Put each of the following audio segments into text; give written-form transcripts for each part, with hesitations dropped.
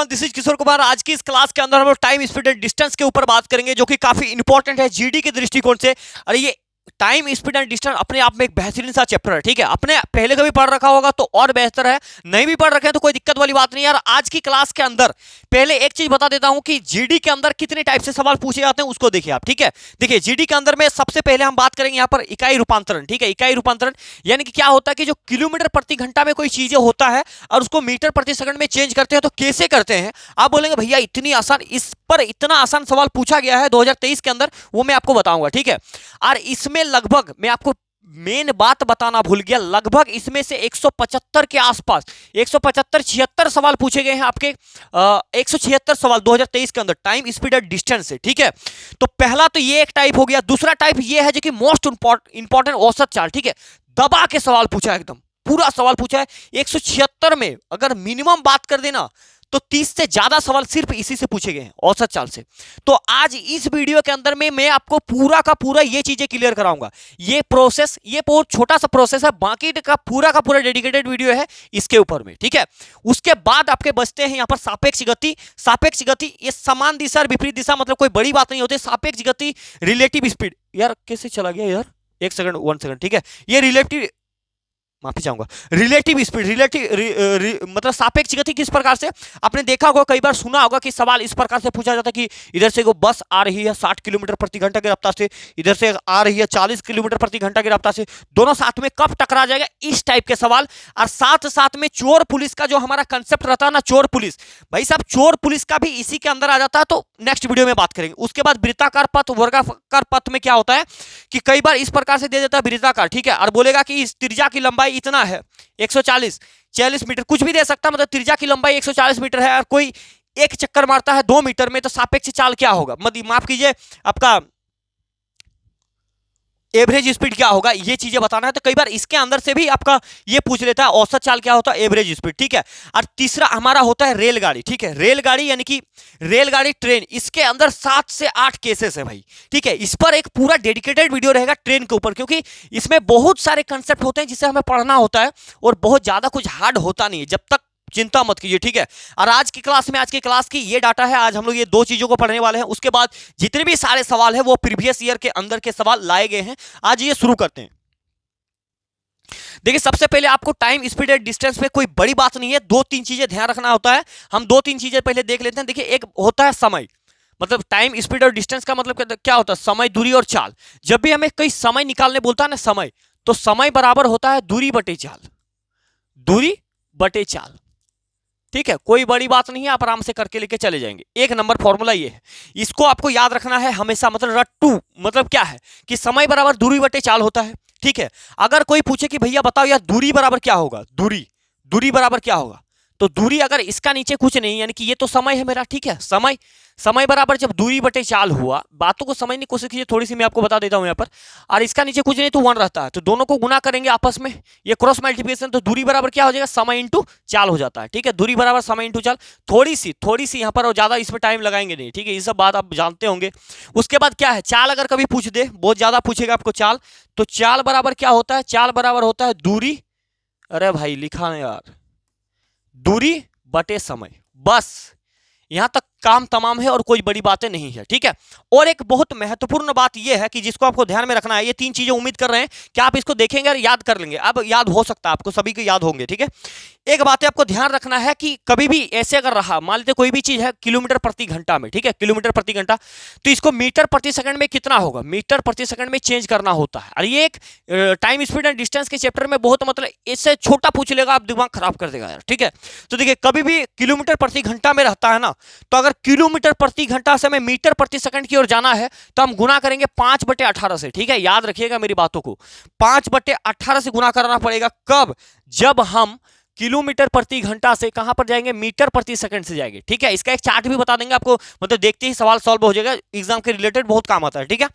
Everyone, this is Kishore Kumar. आज की इस क्लास के अंदर हम लोग टाइम, स्पीड एंड डिस्टेंस के ऊपर बात करेंगे, जो कि काफी इंपॉर्टेंट है जीडी के दृष्टिकोण से। और ये टाइम, स्पीड एंड डिस्टेंस अपने आप में एक बेहतरीन सा चैप्टर है। ठीक है, अपने पहले कभी पढ़ रखा होगा तो और बेहतर है, नहीं भी पढ़ रखे हैं तो कोई दिक्कत वाली बात नहीं यार। आज की क्लास के अंदर पहले एक चीज बता देता हूं कि जीडी के अंदर कितने टाइप से सवाल पूछे जाते हैं, उसको देखिए आप। ठीक है, देखिए जीडी के अंदर में सबसे पहले हम बात करेंगे यहाँ पर इकाई रूपांतरण। ठीक है, इकाई रूपांतरण यानी कि क्या होता है कि जो किलोमीटर प्रति घंटा में कोई चीजें होता है और उसको मीटर प्रति सेकंड में चेंज करते हैं, तो कैसे करते हैं। आप बोलेंगे भैया इतनी आसान, इस पर इतना आसान सवाल पूछा गया है 2023 के अंदर, वो मैं आपको बताऊंगा। ठीक है, और इसमें लगभग मैं आपको मेन बात बताना भूल गया, लगभग इसमें से 175 के आसपास 175-76 सवाल पूछे गए हैं आपके। 176 सवाल 2023 के अंदर टाइम, स्पीड और डिस्टेंस से। ठीक है, तो पहला तो ये एक टाइप हो गया। दूसरा टाइप ये है जो कि मोस्ट इंपॉर्टेंट औसत चाल। ठीक है, दबा के सवाल पूछा है, एकदम पूरा सवाल पूछा है। 176 में अगर मिनिमम बात कर देना तो 30 से ज्यादा सवाल सिर्फ इसी से पूछे गए हैं, औसत चाल से। तो आज इस वीडियो के अंदर में मैं आपको पूरा का पूरा ये चीजें क्लियर कराऊंगा। ये प्रोसेस, ये बहुत छोटा सा प्रोसेस है, बाकी का पूरा डेडिकेटेड वीडियो है इसके ऊपर में। ठीक है, उसके बाद आपके बचते हैं यहाँ पर सापेक्ष गति। सापेक्ष गति ये समान दिशा और विपरीत दिशा, मतलब कोई बड़ी बात नहीं होती। सापेक्ष गति, रिलेटिव स्पीड, यार कैसे चला गया यार, एक सेकंड, 1 सेकंड। ठीक है, ये रिलेटिव, माफी चाहूंगा, रिलेटिव स्पीड, मतलब सापेक्ष गति किस प्रकार से, आपने देखा होगा, कई बार सुना होगा कि सवाल इस प्रकार से पूछा जाता है कि इधर से वो बस आ रही है 60 किलोमीटर प्रति घंटा की रफ्तार से, इधर से आ रही है 40 किलोमीटर प्रति घंटा की रफ्तार से, दोनों साथ में कब टकरा जाएगा, इस टाइप के सवाल। और साथ साथ में चोर पुलिस का जो हमारा कंसेप्ट रहता है ना, चोर पुलिस, भाई साहब चोर पुलिस का भी इसी के अंदर आ जाता है, तो नेक्स्ट वीडियो में बात करेंगे। उसके बाद वृत्ताकार पथ, वर्गाकार पथ में क्या होता है कि कई बार इस प्रकार से दे देता है वृत्ताकार। ठीक है, और बोलेगा कि इस त्रिज्या की लंबाई इतना है, 140 मीटर, कुछ भी दे सकता है, मतलब त्रिज्या की लंबाई 140 मीटर है और कोई एक चक्कर मारता है 2 मीटर में, तो सापेक्ष चाल क्या होगा, मतलब माफ कीजिए आपका एवरेज स्पीड क्या होगा, ये चीजें बताना है। तो कई बार इसके अंदर से भी आपका ये पूछ लेता है औसत चाल क्या होता है, एवरेज स्पीड। ठीक है, और तीसरा हमारा होता है रेलगाड़ी। ठीक है, रेलगाड़ी यानी कि रेलगाड़ी, ट्रेन, इसके अंदर 7 से 8 केसेस है भाई। ठीक है, इस पर एक पूरा डेडिकेटेड वीडियो रहेगा ट्रेन के ऊपर, क्योंकि इसमें बहुत सारे कंसेप्ट होते हैं जिसे हमें पढ़ना होता है और बहुत ज्यादा कुछ हार्ड होता नहीं है, जब तक चिंता मत कीजिए। ठीक है, और आज की क्लास में, आज की क्लास की ये डाटा है, आज हम लोग ये 2 चीजों को पढ़ने वाले हैं। उसके बाद जितने भी सारे सवाल हैं वो प्रीवियस ईयर के अंदर के सवाल लाए गए हैं। आज ये शुरू करते हैं। देखिए सबसे पहले आपको टाइम, स्पीड एंड डिस्टेंस में कोई बड़ी बात नहीं है, 2-3 चीजें ध्यान रखना होता है। हम 2-3 चीजें पहले देख लेते हैं। देखिए एक होता है समय, मतलब टाइम, स्पीड और डिस्टेंस का मतलब क्या होता है, समय, दूरी और चाल। जब भी हमें कोई समय निकालने बोलता है ना, समय, तो समय बराबर होता है दूरी बटे चाल, दूरी बटे चाल। ठीक है, कोई बड़ी बात नहीं है, आप आराम से करके लेके चले जाएंगे। 1 नंबर फॉर्मूला ये है, इसको आपको याद रखना है हमेशा। मतलब रट्टू मतलब क्या है कि समय बराबर दूरी बटे चाल होता है। ठीक है, अगर कोई पूछे कि भैया बताओ यार दूरी बराबर क्या होगा, दूरी बराबर क्या होगा, तो दूरी अगर इसका नीचे कुछ नहीं, यानी कि ये तो समय है मेरा। ठीक है, समय बराबर जब दूरी बटे चाल हुआ, बातों को समझने की कोशिश कीजिए थोड़ी सी, मैं आपको बता देता हूं यहाँ पर। और इसका नीचे कुछ नहीं तो 1 रहता है, तो दोनों को गुना करेंगे आपस में, ये क्रॉस मल्टीप्लिकेशन, तो दूरी बराबर क्या हो जाएगा, समय इंटू चाल हो जाता है। ठीक है, दूरी बराबर समय इंटू चाल। थोड़ी सी यहाँ पर, और ज्यादा इसमें टाइम लगाएंगे नहीं। ठीक है, ये सब बात आप जानते होंगे। उसके बाद क्या है, चाल अगर कभी पूछ दे, बहुत ज्यादा पूछेगा आपको चाल, तो चाल बराबर क्या होता है, चाल बराबर होता है दूरी, अरे भाई लिखा नहीं यार, दूरी बटे समय। बस यहां तक काम तमाम है और कोई बड़ी बातें नहीं है। ठीक है, और एक बहुत महत्वपूर्ण बात यह है कि जिसको आपको ध्यान में रखना है, ये 3 चीजें उम्मीद कर रहे हैं कि आप इसको देखेंगे और याद कर लेंगे। अब याद हो सकता है आपको सभी के याद होंगे। ठीक है, एक बात है आपको ध्यान रखना है कि कभी भी ऐसे अगर रहा, मान लेते कोई भी चीज है किलोमीटर प्रति घंटा में, ठीक है, किलोमीटर प्रति घंटा, तो इसको मीटर प्रति सेकंड में कितना होगा, मीटर प्रति सेकंड में चेंज करना होता है। और ये एक टाइम, स्पीड एंड डिस्टेंस के चैप्टर में बहुत, मतलब इससे छोटा पूछ लेगा, आप दिमाग खराब कर देगा यार। ठीक है, तो देखिए कभी भी किलोमीटर प्रति घंटा में रहता है ना, तो अगर किलोमीटर प्रति घंटा से हमें मीटर प्रति सेकंड की ओर जाना है, तो हम गुना करेंगे 5/18 से। ठीक है, याद रखिएगा मेरी बातों को, 5/18 से गुना करना पड़ेगा। कब, जब हम किलोमीटर प्रति घंटा से कहां पर जाएंगे, मीटर प्रति सेकंड से जाएंगे। ठीक है, इसका एक चार्ट भी बता देंगे आपको, मतलब देखते ही सवाल सॉल्व हो जाएगा, एग्जाम के रिलेटेड बहुत काम आता है। ठीक है,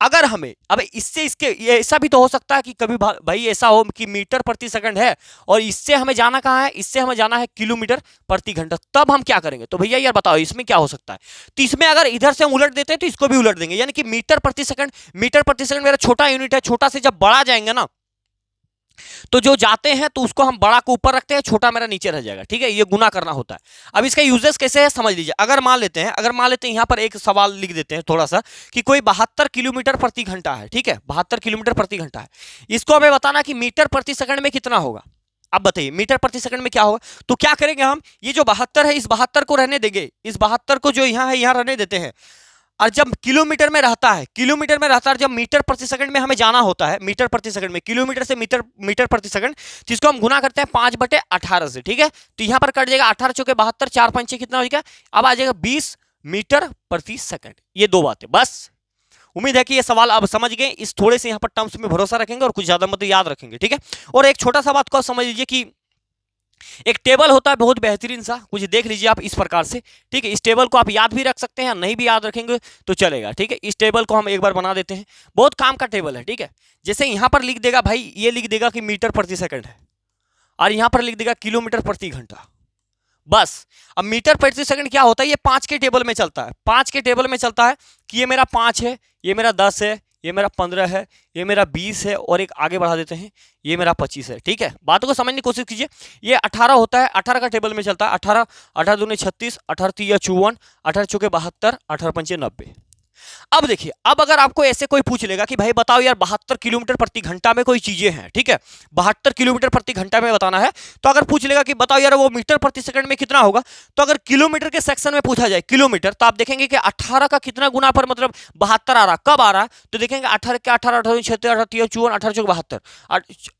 अगर हमें अब इससे इसके ऐसा भी तो हो सकता है कि कभी भाई ऐसा हो कि मीटर प्रति सेकंड है और इससे हमें जाना कहां है, इससे हमें जाना है किलोमीटर प्रति घंटा, तब हम क्या करेंगे, तो भैया यार बताओ इसमें क्या हो सकता है। तो इसमें अगर इधर से उलट देते हैं तो इसको भी उलट देंगे, यानी कि मीटर प्रति सेकंड मेरा छोटा यूनिट है, छोटा से जब बड़ा जाएंगे ना, तो जो जाते हैं तो उसको हम बड़ा को ऊपर रखते हैं, छोटा मेरा नीचे रह जाएगा, ठीक है। ये गुना करना होता है। अब इसका यूजेस कैसे है समझ लीजिए। अगर मान लेते हैं यहां पर एक सवाल लिख देते हैं थोड़ा सा, कि कोई 72 किलोमीटर प्रति घंटा है, ठीक है, 72 किलोमीटर प्रति घंटा है। इसको हमें बताना कि मीटर प्रति सेकंड में कितना होगा। अब बताइए मीटर प्रति सेकंड में क्या होगा। तो क्या करेंगे हम, ये जो 72 है, इस 72 को रहने देंगे, इस 72 को जो यहाँ है यहाँ रहने देते हैं। और जब किलोमीटर में रहता है, किलोमीटर में रहता है, जब मीटर प्रति सेकंड में हमें जाना होता है, मीटर प्रति सेकंड में, किलोमीटर से मीटर, मीटर प्रति सेकंड, जिसको हम गुना करते हैं 5/18 से, ठीक है। तो यहां पर कट जाएगा 18 चौके 72, 4 पंचे कितना हो जाएगा, अब आ जाएगा 20 मीटर प्रति सेकंड। ये दो बातें बस। उम्मीद है कि ये सवाल अब समझ गए। इस थोड़े से यहाँ पर टर्म्स में भरोसा रखेंगे और कुछ ज्यादा मतलब याद रखेंगे, ठीक है। और एक छोटा सा बात को समझ लीजिए कि एक टेबल होता है बहुत बेहतरीन सा, कुछ देख लीजिए आप इस प्रकार से, ठीक है। इस टेबल को आप याद भी रख सकते हैं, नहीं भी याद रखेंगे तो चलेगा, ठीक है। इस टेबल को हम एक बार बना देते हैं, बहुत काम का टेबल है, ठीक है। जैसे यहां पर लिख देगा भाई, ये लिख देगा कि मीटर प्रति सेकंड है, और यहां पर लिख देगा किलोमीटर प्रति घंटा, बस। अब मीटर प्रति सेकंड क्या होता है, ये 5 के टेबल में चलता है, 5 के टेबल में चलता है कि ये मेरा 5 है, ये मेरा 10 है, ये मेरा 15 है, ये मेरा 20 है, और एक आगे बढ़ा देते हैं, ये मेरा 25 है, ठीक है। बातों को समझने की कोशिश कीजिए। ये 18 होता है, 18 का टेबल में चलता है, 18, 18 दूनी 36, 18 तिया 54, 18 चौके 72, 18 पंचे 90। अब देखिए, अब अगर आपको ऐसे कोई पूछ लेगा कि भाई बताओ यार 72 किलोमीटर प्रति घंटा में कोई चीजें हैं, ठीक है, 72 किलोमीटर प्रति घंटा में बताना है, तो अगर पूछ लेगा कि बताओ यार वो मीटर प्रति सेकंड में कितना होगा, तो अगर किलोमीटर के सेक्शन में पूछा जाए किलोमीटर, तो आप देखेंगे कि 18 का कितना गुना पर मतलब 72 आ रहा, कब आ रहा है, तो देखेंगे 18 के 18, 18 36, 18 53 54, 18 चौक 72,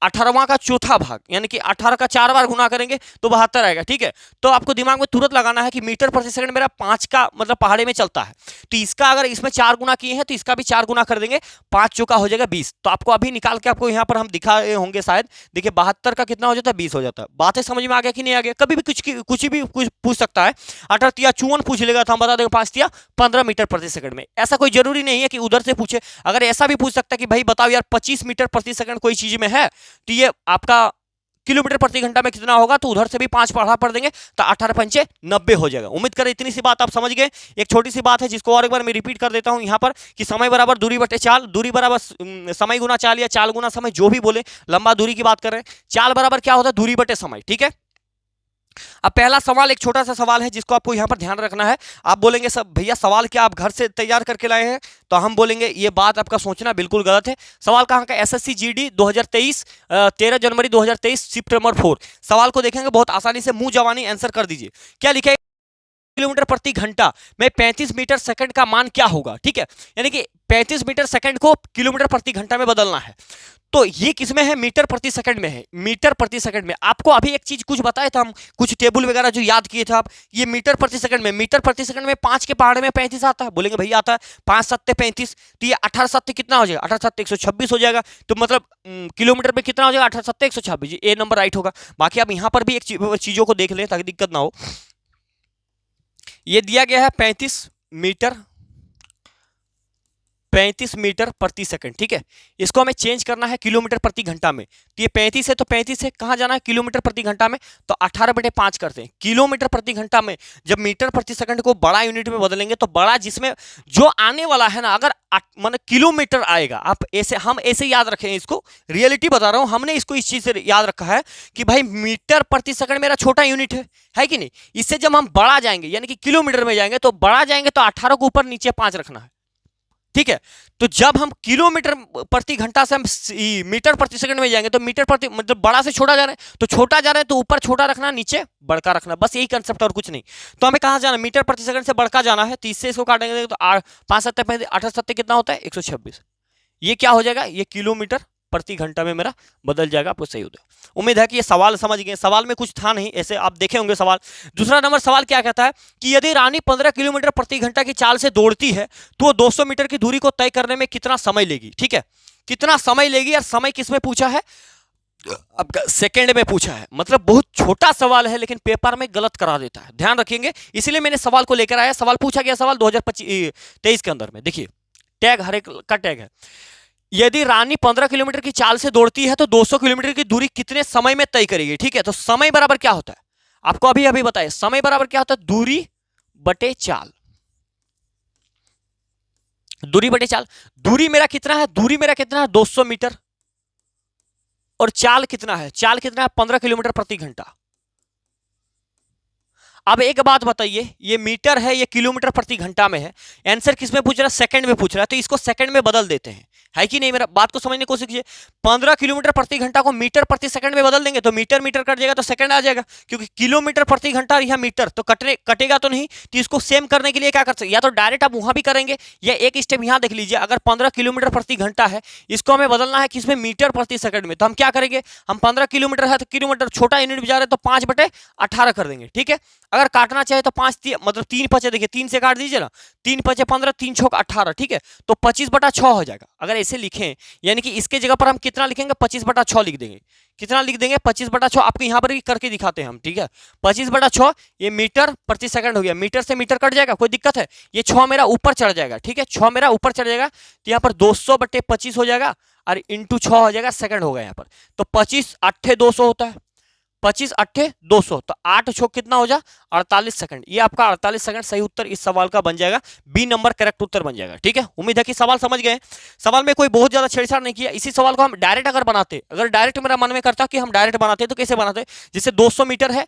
18वां का चौथा भाग, यानी कि 18 का 4 बार गुना करेंगे तो 72 आएगा, ठीक है। तो आपको दिमाग में तुरंत लगाना है कि मीटर प्रति सेकंड मेरा 5 का मतलब पहाड़े में चलता है, तो इसका अगर इसमें 4 गुना किए हैं तो इसका भी 4 गुना कर देंगे, 5 चौका हो जाएगा 20। तो आपको अभी निकाल के आपको यहाँ पर हम दिखाए होंगे शायद, देखिए 72 का कितना हो जाता है, 20 हो जाता है। बातें समझ में आ गया कि नहीं आ गया। कभी भी कुछ भी कुछ पूछ सकता है। 18 तिया 54 पूछ लेगा तो हम बता देंगे 5 तिया 15 मीटर प्रति सेकंड में। ऐसा कोई जरूरी नहीं है कि उधर से पूछे। अगर ऐसा भी पूछ सकता है कि भाई बताओ यार 25 मीटर प्रति सेकंड कोई चीज में है, तो ये आपका किलोमीटर प्रति घंटा में कितना होगा, तो उधर से भी 5 बढ़ा पड़ देंगे, तो 18 पंचे 90 हो जाएगा। उम्मीद करें इतनी सी बात आप समझ गए। एक छोटी सी बात है जिसको और एक बार मैं रिपीट कर देता हूं यहाँ पर, कि समय बराबर दूरी बटे चाल, दूरी बराबर समय गुना चाल या चाल गुना समय, जो भी बोले, लंबा दूरी की बात कर रहे हैं। चाल बराबर क्या होता है, दूरी बटे समय, ठीक है। अब पहला सवाल एक छोटा सा सवाल है जिसको आपको यहां पर ध्यान रखना है। आप बोलेंगे सब भैया सवाल क्या आप घर से तैयार करके लाए हैं, तो हम बोलेंगे ये बात आपका सोचना बिल्कुल गलत है। सवाल कहां का, एसएससी जीडी 2023, 13 जनवरी 2023, शिफ्ट नंबर 4। सवाल को देखेंगे बहुत आसानी से, मुंह जवानी आंसर कर दीजिए। क्या लिखा है, किलोमीटर प्रति घंटा में 35 मीटर सेकंड का मान क्या होगा, ठीक है। यानी कि 35 मीटर सेकंड को किलोमीटर प्रति घंटा में बदलना है। तो ये किसमें है, मीटर प्रति सेकंड में है, मीटर प्रति सेकंड में। आपको अभी एक चीज कुछ बताया था हम, कुछ टेबल वगैरह जो याद किए थे आप, ये मीटर प्रति सेकंड में, मीटर प्रति सेकंड में 5 के पहाड़े में 35 आता है। बोलेंगे भैया आता है, 5 सत्ते 35, तो ये 18 सत्ते कितना हो जाएगा, 18 सत्ते 126 हो जाएगा। तो मतलब किलोमीटर पे कितना हो जाएगा, 18 सत्ते 126, ए नंबर राइट होगा। बाकी आप यहाँ पर भी एक चीजों को देख लें ताकि दिक्कत ना हो। ये दिया गया है 35 मीटर प्रति सेकंड, ठीक है। इसको हमें चेंज करना है किलोमीटर प्रति घंटा में। तो ये 35 है, तो 35 से कहां जाना है, किलोमीटर प्रति घंटा में, तो 18/5 करते हैं किलोमीटर प्रति घंटा में। जब मीटर प्रति सेकंड को बड़ा यूनिट में बदलेंगे तो बड़ा जिसमें जो आने वाला है ना, अगर मतलब किलोमीटर आएगा, आप ऐसे, हम ऐसे याद रखें इसको, रियलिटी बता रहा हूं, हमने इसको इस चीज से याद रखा है कि भाई मीटर प्रति सेकंड मेरा छोटा यूनिट है कि नहीं। इससे जब हम बड़ा जाएंगे यानी कि किलोमीटर में जाएंगे, तो बड़ा जाएंगे तो 18 को ऊपर नीचे 5 रखना है, ठीक है। तो जब हम किलोमीटर प्रति घंटा से हम मीटर प्रति सेकंड में जाएंगे, तो मीटर प्रति मतलब बड़ा से छोटा जा रहा है, तो छोटा जा रहा है तो ऊपर छोटा रखना, नीचे बड़का रखना, बस यही कंसेप्ट और कुछ नहीं। तो हमें कहां जाना, मीटर प्रति सेकंड से बड़का जाना है, तो इससे इसको काटेंगे तो 5 सत्ते 18 सत्ते कितना होता है, 126। ये क्या हो जाएगा, ये किलोमीटर प्रति घंटा में मेरा बदल जाएगा। आपको सही होता है। उम्मीद है कि ये सवाल समझ गए। सवाल में कुछ था नहीं, ऐसे आप देखे होंगे सवाल। दूसरा नंबर सवाल क्या कहता है कि यदि रानी 15 किलोमीटर प्रति घंटा की चाल से दौड़ती है तो वो 200 मीटर की दूरी को तय करने में कितना समय लेगी, ठीक है। कितना समय लेगी, और समय किसमें पूछा है, अब सेकंड में पूछा है। मतलब बहुत छोटा सवाल है लेकिन पेपर में गलत करा देता है, ध्यान रखेंगे। इसलिए मैंने सवाल को लेकर आया। सवाल पूछा गया, सवाल 2023 के अंदर में, देखिए टैग हर एक का टैग है। यदि रानी 15 किलोमीटर की चाल से दौड़ती है तो 200 किलोमीटर की दूरी कितने समय में तय करेगी, ठीक है। तो समय बराबर क्या होता है, आपको अभी अभी बताया, समय बराबर क्या होता है, दूरी बटे चाल। दूरी बटे चाल, दूरी मेरा कितना है, दूरी मेरा कितना है 200 मीटर, और चाल कितना है, चाल कितना है 15 किलोमीटर प्रति घंटा। अब एक बात बताइए, ये मीटर है, ये किलोमीटर प्रति घंटा में है, आंसर किस में पूछ रहा है, सेकंड में पूछ रहा है, तो इसको सेकंड में बदल देते हैं, है कि नहीं, मेरा बात को समझने की कोशिश कीजिए। 15 किलोमीटर प्रति घंटा को मीटर प्रति सेकंड में बदल देंगे तो मीटर मीटर कट जाएगा तो सेकंड आ जाएगा, क्योंकि किलोमीटर प्रति घंटा और यह मीटर तो कटेगा तो नहीं। तो इसको सेम करने के लिए क्या कर सकते, या तो डायरेक्ट आप वहां भी करेंगे, या एक स्टेप यहां देख लीजिए, अगर 15 किलोमीटर प्रति घंटा है, इसको हमें बदलना है किसमें, मीटर प्रति सेकंड में, तो हम क्या करेंगे, हम 15 किलोमीटर है तो किलोमीटर छोटा यूनिट भी जा रहे हैं तो 5/18 कर देंगे, ठीक है। अगर काटना चाहे तो 5 मतलब 3 पचे, देखिए 3 से काट दीजिए ना, 3 पचे 15, 3 छोक 18, ठीक है, तो 25/6 हो जाएगा। अगर ऐसे लिखें, यानी कि इसके जगह पर हम कितना लिखेंगे, 25/6 लिख देंगे। कितना लिख देंगे, 25/6, आपको यहां पर भी करके दिखाते हैं हम, ठीक है। 25/6 ये मीटर प्रति सेकंड हो गया, मीटर से मीटर कट जाएगा, कोई दिक्कत है, ये 6 मेरा ऊपर चढ़ जाएगा, ठीक है, 6 मेरा ऊपर चढ़ जाएगा, तो यहाँ पर 200/25 हो जाएगा और इंटू 6 हो जाएगा, सेकंड होगा यहाँ पर, तो 25 8 200 होता है, 25 8 200, तो 8 छो कितना हो जा 48 सेकंड। ये आपका 48 सेकंड सही उत्तर इस सवाल का बन जाएगा, बी नंबर करेक्ट उत्तर बन जाएगा, ठीक है। उम्मीद है कि सवाल समझ गए। सवाल में कोई बहुत ज्यादा छेड़छाड़ नहीं किया। इसी सवाल को हम डायरेक्ट अगर बनाते, अगर डायरेक्ट मेरा मन में करता कि हम डायरेक्ट बनाते तो कैसे बनाते, जैसे 200 मीटर है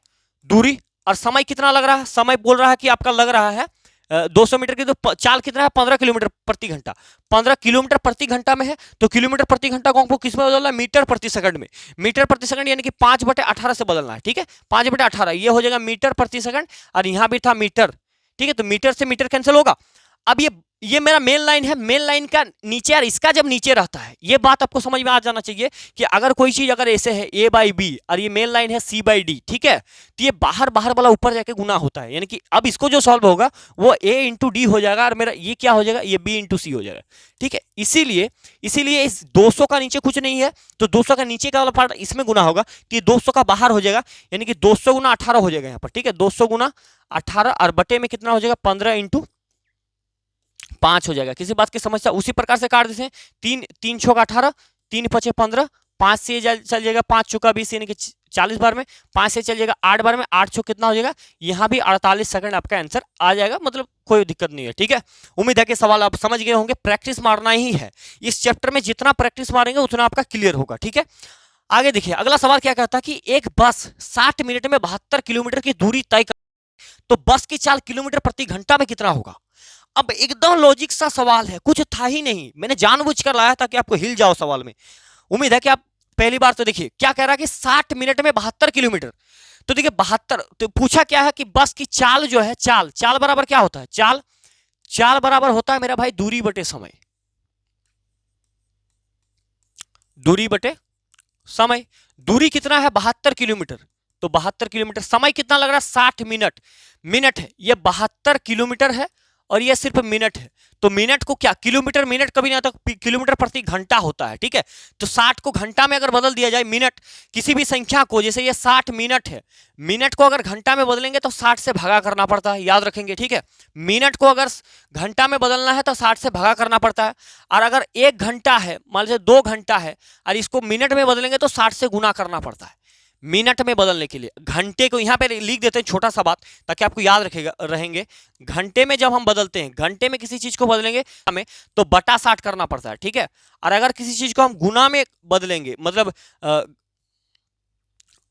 दूरी और समय कितना लग रहा है, समय बोल रहा है कि आपका लग रहा है 200 मीटर की, तो चाल कितना है 15 किलोमीटर प्रति घंटा, 15 किलोमीटर प्रति घंटा में है, तो किलोमीटर प्रति घंटा को हमको किस में बदलना है, मीटर प्रति सेकंड में। मीटर प्रति सेकंड यानी कि 5/18 से बदलना है, ठीक है, 5/18 ये हो जाएगा मीटर प्रति सेकंड, और यहां भी था मीटर, ठीक है, तो मीटर से मीटर कैंसिल होगा। अब ये मेरा मेन लाइन है, मेन लाइन का नीचे यार, इसका जब नीचे रहता है, ये बात आपको समझ में आ जाना चाहिए कि अगर कोई चीज अगर ऐसे है A/B और ये मेन लाइन है C/D, ठीक है, तो ये बाहर बाहर वाला ऊपर जाके गुना होता है, यानी कि अब इसको जो सॉल्व होगा वो A/D हो जाएगा और मेरा ये क्या हो जाएगा, ये B/C हो जाएगा, ठीक है। इसीलिए इस 200 का नीचे कुछ नहीं है, तो 200 का नीचे का वाला पार्ट इसमें गुना होगा, तो ये 200 का बाहर हो जाएगा, यानी कि 200 गुना 18 हो जाएगा यहाँ पर, ठीक है, 200 गुना 18 और बटे में कितना हो जाएगा 15/5 हो जाएगा। किसी बात की समस्या, उसी प्रकार से काट देते हैं, 3 छोक 18, 3 पचे 15, 5 से चल जाएगा 5 चौका 20 यानी कि 40 बार में, 5 से चल जाएगा 8 बार में, 8 छो कितना हो जाएगा, यहाँ भी 48 सेकंड आपका आंसर आ जाएगा, मतलब कोई दिक्कत नहीं है, ठीक है। उम्मीद है कि सवाल आप समझ गए होंगे, प्रैक्टिस मारना ही है इस चैप्टर में, जितना प्रैक्टिस मारेंगे उतना आपका क्लियर होगा, ठीक है। आगे देखिए अगला सवाल क्या कहता है कि एक बस 60 मिनट में 72 किलोमीटर की दूरी तय कर, तो बस की चाल किलोमीटर प्रति घंटा में कितना होगा। अब एकदम लॉजिक सा सवाल है, कुछ था ही नहीं, मैंने जानबूझकर लाया था कि आपको हिल जाओ सवाल में। उम्मीद है कि आप पहली बार, तो देखिए क्या कह रहा है कि 60 मिनट में 72 किलोमीटर, तो देखिए 72, तो पूछा क्या है कि बस की चाल जो है, चाल बराबर क्या होता है, चाल बराबर होता है मेरा भाई दूरी बटे समय, दूरी बटे समय। दूरी कितना है 72 किलोमीटर, तो 72 किलोमीटर, समय कितना लग रहा है 60 मिनट है, ये 72 किलोमीटर है और ये सिर्फ मिनट है, तो मिनट को क्या, किलोमीटर मिनट कभी नहीं आता, किलोमीटर प्रति घंटा होता है, ठीक है। तो 60 को घंटा में अगर बदल दिया जाए, मिनट किसी भी संख्या को, जैसे ये 60 मिनट है, मिनट को अगर घंटा में बदलेंगे तो 60 से भागा करना पड़ता है, याद रखेंगे, ठीक है। मिनट को अगर घंटा में बदलना है तो 60 से भागा करना पड़ता है, और अगर 1 घंटा है, मान लीजिए 2 घंटा है और इसको मिनट में बदलेंगे तो 60 से गुना करना पड़ता है मिनट में बदलने के लिए। घंटे को यहाँ पे लिख देते हैं छोटा सा बात, ताकि आपको याद रहेंगे। घंटे में जब हम बदलते हैं, घंटे में किसी चीज को बदलेंगे हमें, तो बटा 60 करना पड़ता है, ठीक है। और अगर किसी चीज को हम गुना में बदलेंगे, मतलब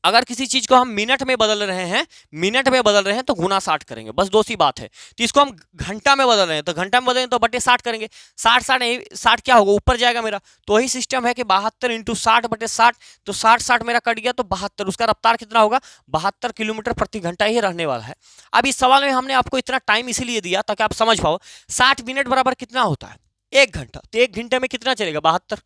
अगर किसी चीज को हम मिनट में बदल रहे हैं तो गुना 60 करेंगे, बस दो सी बात है। तो इसको हम घंटा में बदल रहे हैं तो घंटा में बदलेंगे तो बटे 60 करेंगे, 60 क्या होगा, ऊपर जाएगा मेरा, तो वही सिस्टम है कि 72 × 60 बटे 60, तो 60 मेरा कट गया तो 72, उसका रफ्तार कितना होगा 72 किलोमीटर प्रति घंटा ही रहने वाला है। अब इस सवाल में हमने आपको इतना टाइम इसीलिए दिया ताकि आप समझ पाओ 60 मिनट बराबर कितना होता है 1 घंटा, तो 1 घंटे में कितना चलेगा 72,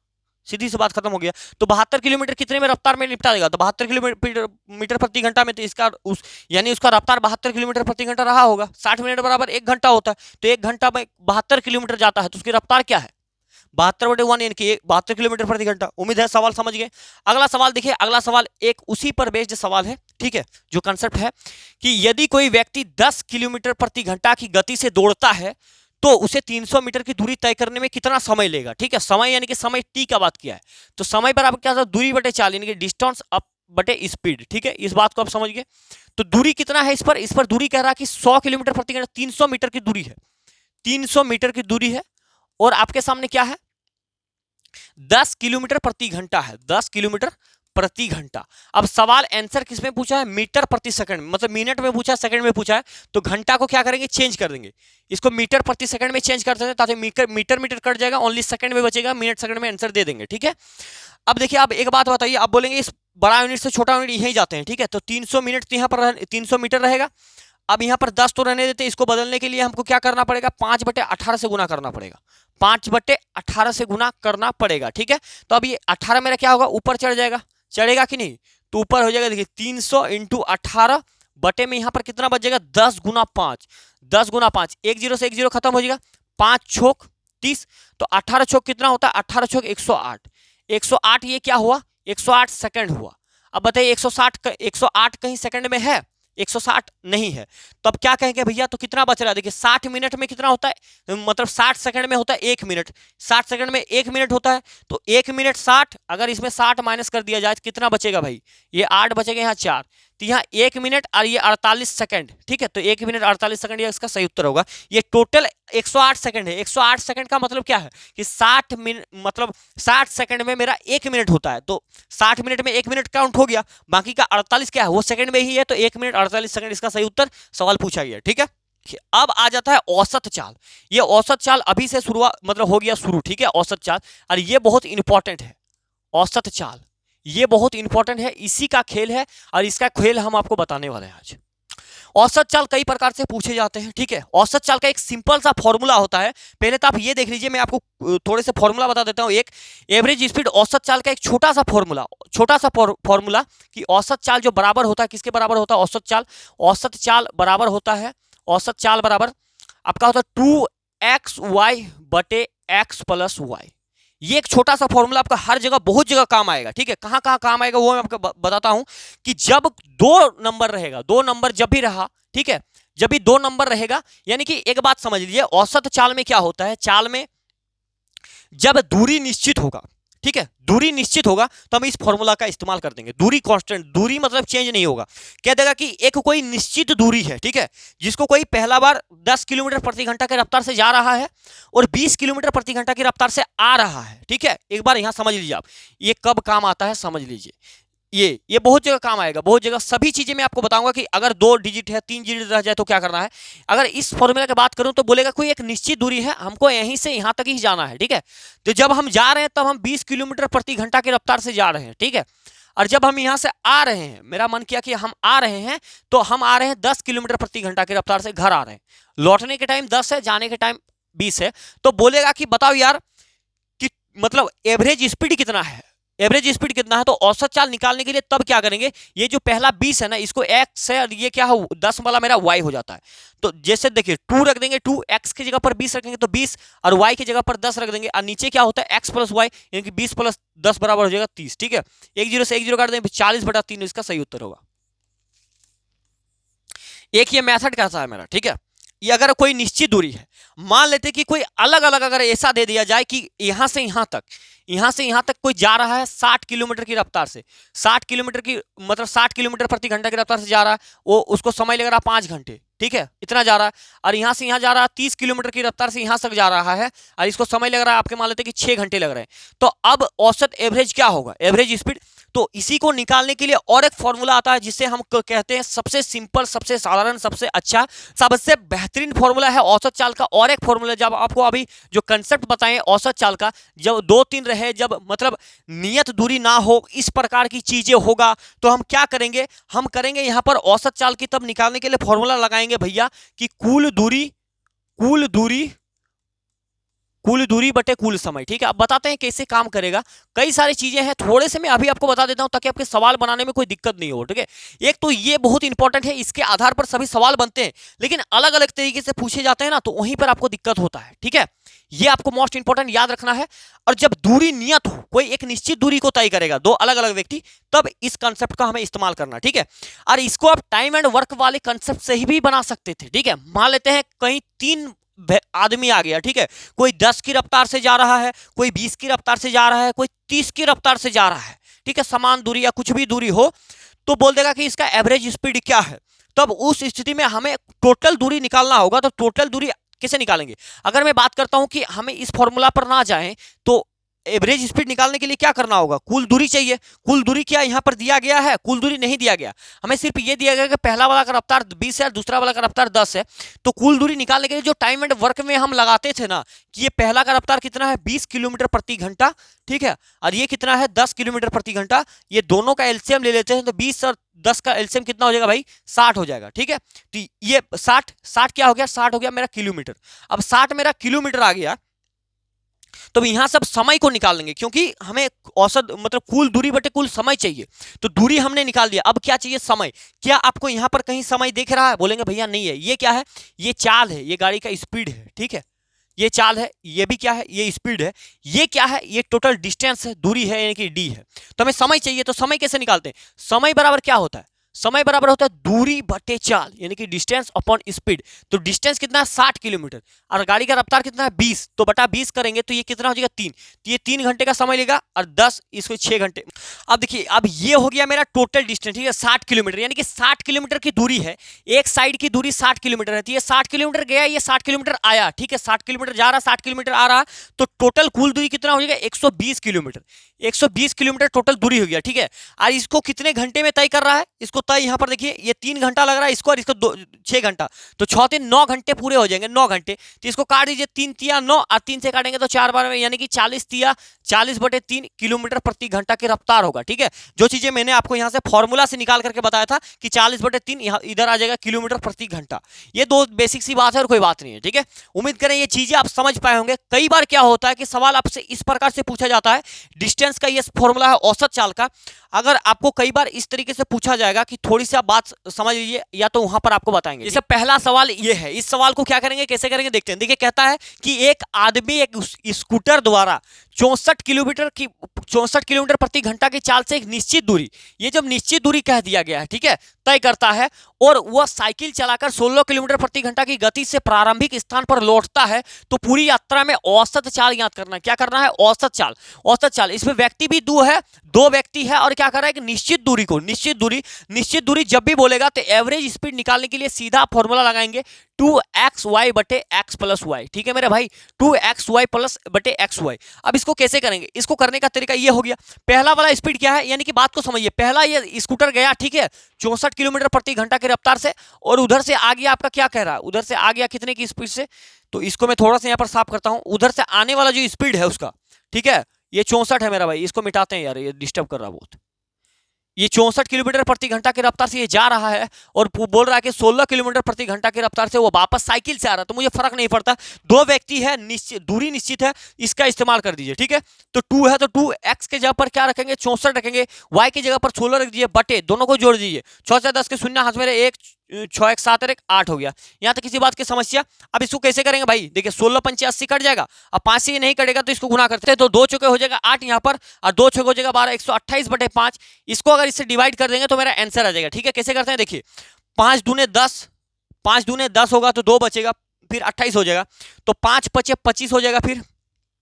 सीधी सी बात खत्म हो गया। तो 72 किलोमीटर कितने में रफ्तार में निपटा देगा, तो 72 किलोमीटर प्रति घंटा में, तो इसका यानी उसका रफ्तार 72 किलोमीटर प्रति घंटा रहा होगा। 60 मिनट बराबर 1 घंटा होता है, तो 1 घंटा में 72 किलोमीटर जाता है, तो उसकी रफ्तार क्या है 72/1 यानी कि 72 किलोमीटर प्रति घंटा। उम्मीद है सवाल समझ गए। अगला सवाल देखिए, अगला सवाल एक उसी पर बेस्ड सवाल है, ठीक है। जो कंसेप्ट है कि यदि कोई व्यक्ति 10 किलोमीटर प्रति घंटा की गति से दौड़ता है तो उसे 300 मीटर की दूरी तय करने में कितना समय लेगा, ठीक है। समय यानी कि समय टी का बात किया है, तो समय बराबर क्या था दूरी बटे चाल यानी कि डिस्टेंस अप बटे स्पीड, ठीक है। इस बात को आप समझ गए। तो दूरी कितना है इस पर दूरी कह रहा है कि 100 किलोमीटर प्रति घंटा, 300 मीटर की दूरी है, 300 मीटर की दूरी है, और आपके सामने क्या है 10 किलोमीटर प्रति घंटा है, 10 किलोमीटर प्रति घंटा। अब सवाल आंसर किस में पूछा है, मीटर प्रति सेकंड, मतलब मिनट में पूछा है, सेकंड में पूछा है, तो घंटा को क्या करेंगे, चेंज कर देंगे, इसको मीटर प्रति सेकंड में चेंज कर देते हैं, ताकि मीटर मीटर कट जाएगा, ओनली सेकंड में बचेगा, मिनट सेकंड में आंसर दे देंगे। ठीक है, अब देखिए, अब एक बात बताइए, आप बोलेंगे इस बड़ा यूनिट से छोटा यूनिट यहीं जाते हैं। ठीक है, तो 300 मिनट यहाँ पर 300 मीटर रहेगा। अब यहाँ पर 10 तो रहने देते, इसको बदलने के लिए हमको क्या करना पड़ेगा, 5/18 से गुना करना पड़ेगा, 5/18 से गुना करना पड़ेगा। ठीक है, तो अब ये 18 मेरा क्या होगा, ऊपर चढ़ जाएगा, चढ़ेगा कि नहीं, तो ऊपर हो जाएगा, देखिए 300 × 18 बटे में यहाँ पर कितना बच जाएगा, 10 × 5, 10 × 5, 1 0 से 1 0 खत्म हो जाएगा, 5 छोक 30, तो 18 छोक कितना होता है, 18 छोक 108, 108 ये क्या हुआ, 108 सेकंड हुआ। अब बताइए 108 कहीं सेकंड में है, 160 नहीं है, तो अब क्या कहेंगे भैया, तो कितना बच रहा है, देखिए 60 मिनट में कितना होता है, मतलब 60 सेकंड में होता है 1 मिनट, 60 सेकंड में 1 मिनट होता है, तो 1 मिनट 60, अगर इसमें 60 माइनस कर दिया जाए तो कितना बचेगा भाई, ये 8 बचेगा, यहाँ 4, तो यहाँ 1 मिनट और ये 48 सेकंड। ठीक है, तो 1 मिनट 48 सेकंड ये इसका सही उत्तर होगा। ये टोटल 108 सेकंड है, 108 सेकंड का मतलब क्या है कि 60 मिनट, मतलब 60 सेकंड में मेरा 1 मिनट होता है, तो 60 मिनट में 1 मिनट काउंट हो गया, बाकी का 48 क्या है, वो सेकंड में ही है, तो 1 मिनट 48 सेकंड इसका सही उत्तर सवाल पूछा गया। ठीक है, अब आ जाता है औसत चाल। ये औसत चाल अभी से शुरुआत, मतलब हो गया शुरू। ठीक है, औसत चाल, और ये बहुत इंपॉर्टेंट है, औसत चाल ये बहुत इंपॉर्टेंट है, इसी का खेल है, और इसका खेल हम आपको बताने वाले हैं आज। औसत चाल कई प्रकार से पूछे जाते हैं। ठीक है, औसत चाल का एक सिंपल सा फॉर्मूला होता है, पहले तो आप ये देख लीजिए, मैं आपको थोड़े से फॉर्मूला बता देता हूं। एक एवरेज स्पीड औसत चाल का एक छोटा सा फॉर्मूला कि औसत चाल जो बराबर होता है, किसके बराबर होता है, औसत चाल बराबर होता है, औसत चाल बराबर आपका होता है 2xy बटे x + y। ये एक छोटा सा फॉर्मूला आपका हर जगह, बहुत जगह काम आएगा। ठीक है, कहां कहां काम आएगा वो मैं आपको बताता हूं, कि जब 2 नंबर रहेगा, 2 नंबर जब भी रहा, ठीक है, जब भी 2 नंबर रहेगा, यानी कि एक बात समझ लीजिए, औसत चाल में क्या होता है, चाल में जब दूरी निश्चित होगा, ठीक है, दूरी निश्चित होगा, तो हम इस फॉर्मूला का इस्तेमाल कर देंगे। दूरी कांस्टेंट, दूरी मतलब चेंज नहीं होगा, कह देगा कि एक कोई निश्चित दूरी है, ठीक है, जिसको कोई पहला बार 10 किलोमीटर प्रति घंटा की रफ्तार से जा रहा है और 20 किलोमीटर प्रति घंटा की रफ्तार से आ रहा है। ठीक है, एक बार यहां समझ लीजिए आप, ये कब काम आता है समझ लीजिए, ये बहुत जगह काम आएगा, बहुत जगह, सभी चीजें मैं आपको बताऊंगा कि अगर 2 डिजिट है, 3 डिजिट रह जाए तो क्या करना है। अगर इस फॉर्मूला की बात करूं तो बोलेगा कोई एक निश्चित दूरी है, हमको यहीं से यहां तक ही जाना है। ठीक है, तो जब हम जा रहे हैं तब हम 20 किलोमीटर प्रति घंटा की रफ्तार से जा रहे हैं। ठीक है, और जब हम यहां से आ रहे हैं, मेरा मन किया कि हम आ रहे हैं, तो हम आ रहे हैं 10 किलोमीटर प्रति घंटा की रफ्तार से घर आ रहे हैं, लौटने के टाइम 10 है, जाने के टाइम 20 है, तो बोलेगा कि बताओ यार कि मतलब एवरेज स्पीड कितना है, एवरेज स्पीड कितना है। तो औसत चाल निकालने के लिए तब क्या करेंगे, ये जो पहला 20 है ना, इसको x है, और ये क्या है 10 वाला मेरा y हो जाता है, तो जैसे देखिए 2 रख देंगे, 2 x की जगह पर 20 रखेंगे तो 20, और y की जगह पर 10 रख देंगे, और नीचे क्या होता है x + y, यानी कि 20 + 10 बराबर हो जाएगा 30। ठीक है, 1 0 से 1 0 काट देंगे, 40/3 इसका सही उत्तर होगा। एक ये मेथड कैसा है मेरा, ठीक है, ये अगर कोई निश्चित दूरी है, मान लेते कि कोई अलग अलग अगर ऐसा दे दिया जाए कि यहां से यहां तक कोई जा रहा है 60 किलोमीटर की रफ्तार से, 60 किलोमीटर की मतलब 60 किलोमीटर प्रति घंटा की रफ्तार से जा रहा है, वो उसको समय लग रहा है 5 घंटे। ठीक है, इतना जा रहा है, और यहां से यहां जा रहा है 30 किलोमीटर की रफ्तार से यहां तक जा रहा है, और इसको समय लग रहा है, आपके मान लेते कि 6 घंटे लग रहे हैं, तो अब औसत एवरेज क्या होगा, एवरेज स्पीड। तो इसी को निकालने के लिए और एक फॉर्मूला आता है, जिसे हम कहते हैं सबसे सिंपल, सबसे साधारण, सबसे अच्छा, सबसे बेहतरीन फॉर्मूला है औसत चाल का। और एक फॉर्मूला, जब आपको अभी जो कंसेप्ट बताएं औसत चाल का, जब 2-3 रहे, जब मतलब नियत दूरी ना हो, इस प्रकार की चीजें होगा, तो हम क्या करेंगे, हम करेंगे यहां पर औसत चाल की तब निकालने के लिए फॉर्मूला लगाएंगे भैया कि कुल दूरी बटे कुल समय। ठीक है, अब बताते हैं कैसे काम करेगा। कई सारी चीजें हैं, थोड़े से मैं अभी आपको बता देता हूं ताकि आपके सवाल बनाने में कोई दिक्कत नहीं हो। ठीक है, एक तो ये बहुत इंपॉर्टेंट है, इसके आधार पर सभी सवाल बनते हैं, लेकिन अलग अलग तरीके से पूछे जाते हैं ना, तो वहीं पर आपको दिक्कत होता है। ठीक है, ये आपको मोस्ट इंपॉर्टेंट याद रखना है। और जब दूरी नियत हो, कोई एक निश्चित दूरी को तय करेगा, 2 अलग अलग व्यक्ति, तब इस कंसेप्ट का हमें इस्तेमाल करना। ठीक है, और इसको आप टाइम एंड वर्क वाले कंसेप्ट से ही भी बना सकते थे। ठीक है, मान लेते हैं कहीं 3 आदमी आ गया, ठीक है, कोई 10 की रफ्तार से जा रहा है, कोई 20 की रफ्तार से जा रहा है, कोई 30 की रफ्तार से जा रहा है। ठीक है, समान दूरी या कुछ भी दूरी हो, तो बोल देगा कि इसका एवरेज स्पीड क्या है। तब उस स्थिति में हमें टोटल दूरी निकालना होगा। तो टोटल दूरी कैसे निकालेंगे, अगर मैं बात करता हूं कि हमें इस फॉर्मूला पर ना जाएं, तो एवरेज स्पीड निकालने के लिए क्या करना होगा, कुल दूरी चाहिए। कुल दूरी क्या यहाँ पर दिया गया है, कुल दूरी नहीं दिया गया, हमें सिर्फ ये दिया गया कि पहला वाला का रफ्तार 20 है, दूसरा वाला का रफ्तार 10 है। तो कुल दूरी निकालने के लिए जो टाइम एंड वर्क में हम लगाते थे ना कि ये पहला का रफ्तार कितना है 20 किलोमीटर प्रति घंटा, ठीक है, और ये कितना है 10 किलोमीटर प्रति घंटा, ये दोनों का एलसीएम ले लेते हैं तो 20 और 10 का एलसीएम कितना हो जाएगा भाई 60 हो जाएगा, ठीक है। तो ये 60 क्या हो गया, 60 हो गया मेरा किलोमीटर। अब 60 मेरा किलोमीटर आ गया, तो यहां सब समय को निकाल लेंगे क्योंकि हमें औसत मतलब कुल दूरी बटे कुल समय चाहिए। तो दूरी हमने निकाल दिया, अब क्या चाहिए समय। क्या आपको यहां पर कहीं समय दिख रहा है, बोलेंगे भैया नहीं है। ये क्या है, ये चाल है, ये गाड़ी का स्पीड है, ठीक है, ये चाल है, ये भी क्या है, ये स्पीड है। ये क्या है, ये टोटल डिस्टेंस है, दूरी है यानी कि डी है। तो हमें समय चाहिए, तो समय कैसे निकालते हैं, समय बराबर क्या होता है, समय बराबर होता है दूरी बटे चाल यानी कि डिस्टेंस अपॉन स्पीड। तो डिस्टेंस कितना है 60 किलोमीटर और गाड़ी का रफ्तार कितना है 20, तो बटा 20 करेंगे तो ये कितना हो जाएगा 3। तो ये 3 घंटे का समय लेगा और 10 इसको 6 घंटे। अब देखिए, अब ये हो गया मेरा टोटल डिस्टेंस, ठीक है, 60 किलोमीटर यानी कि 60 किलोमीटर की दूरी है, एक साइड की दूरी 60 किलोमीटर है। तो ये 60 किलोमीटर गया, ये 60 किलोमीटर आया, ठीक है, 60 किलोमीटर जा रहा, 60 किलोमीटर आ रहा, तो टोटल कुल दूरी कितना हो जाएगा 120 किलोमीटर। 120 किलोमीटर टोटल दूरी हो गया, ठीक है। और इसको कितने घंटे में तय कर रहा है, इसको तय यहां पर देखिए ये 3 घंटा लग रहा है इसको, और इसको 6 घंटा, तो 6 3 9 घंटे पूरे हो जाएंगे, 9 घंटे। तो इसको काट दीजिए, 3 तिया 9 और 3 से काटेंगे तो 4 बार में यानी कि 40 तिया 40 बटे 3 किलोमीटर प्रति घंटा की रफ्तार होगा, ठीक है। जो चीजें मैंने आपको यहां से फॉर्मूला से निकाल करके बताया था कि 40 बटे 3 इधर आ जाएगा किलोमीटर प्रति घंटा। ये दो बेसिक सी बात है और कोई बात नहीं है, ठीक है। उम्मीद करें ये चीजें आप समझ पाए होंगे। कई बार क्या होता है कि सवाल आपसे इस प्रकार से पूछा जाता है, डिस्टेंस का ये फॉर्मूला है औसत चाल का, अगर आपको कई बार इस तरीके से पूछा जाएगा कि थोड़ी सी आप बात समझ लीजिए या तो वहां पर आपको बताएंगे। जैसे पहला सवाल ये है, इस सवाल को क्या करेंगे कैसे करेंगे देखते हैं। देखिए कहता है कि एक आदमी एक स्कूटर द्वारा 64 किलोमीटर प्रति घंटा की चाल से एक निश्चित दूरी, ये जब निश्चित दूरी कह दिया गया है, ठीक है, तय करता है और वह साइकिल चलाकर 16 किलोमीटर प्रति घंटा की गति से प्रारंभिक स्थान पर लौटता है, तो पूरी यात्रा में औसत चाल ज्ञात करना है। क्या करना है, औसत चाल। औसत चाल, इसमें व्यक्ति भी दो व्यक्ति है और क्या कर रहा है कि निश्चित निश्चित दूरी जब भी बोलेगा तो एवरेज स्पीड निकालने के लिए सीधा फॉर्मूला लगाएंगे 2xy बटे x प्लस वाई, ठीक है मेरे भाई, 2xy प्लस बटे xy। अब इसको कैसे करेंगे, इसको करने का तरीका ये हो गया, पहला वाला स्पीड क्या है, यानी कि बात को समझिए, पहला ये स्कूटर गया, ठीक है, 64 किलोमीटर प्रति घंटा की रफ्तार से, और उधर से आ गया आपका क्या कह रहा है, उधर से आ गया कितने की स्पीड से, तो इसको मैं थोड़ा सा यहाँ पर साफ करता हूं। उधर से आने वाला जो स्पीड है उसका, ठीक है, ये 64 है मेरा भाई, इसको मिटाते हैं यार, ये डिस्टर्ब कर रहा है बहुत। ये 64 किलोमीटर प्रति घंटा की रफ्तार से ये जा रहा है और बोल रहा है कि 16 किलोमीटर प्रति घंटा की रफ्तार से वो वापस साइकिल से आ रहा है, तो मुझे फर्क नहीं पड़ता, दो व्यक्ति है, निश्चित दूरी निश्चित है, इसका इस्तेमाल कर दीजिए, ठीक है। तो 2 है तो 2x के जगह पर क्या रखेंगे 64 रखेंगे, y की जगह पर 16 रख दीजिए, बटे दोनों को जोड़ दीजिए, 6 से 10 के शून्य हाथ मेरे 1 6 1 7 1 8 हो गया। यहाँ तक किसी बात की समस्या। अब इसको कैसे करेंगे भाई, देखिए 16 पंचे 80 कट जाएगा, अब 5 से ये नहीं कटेगा तो इसको गुना करते हैं, तो 2 चौके हो जाएगा 8 यहाँ पर और 2 चौके हो जाएगा 12, 128 बटे 5। इसको अगर इससे डिवाइड कर देंगे तो मेरा आंसर आ जाएगा, ठीक है। कैसे करते हैं देखिए, 5 दूने 10 होगा तो 2 बचेगा, फिर 28 हो जाएगा, तो 5 पचे 25 हो जाएगा, फिर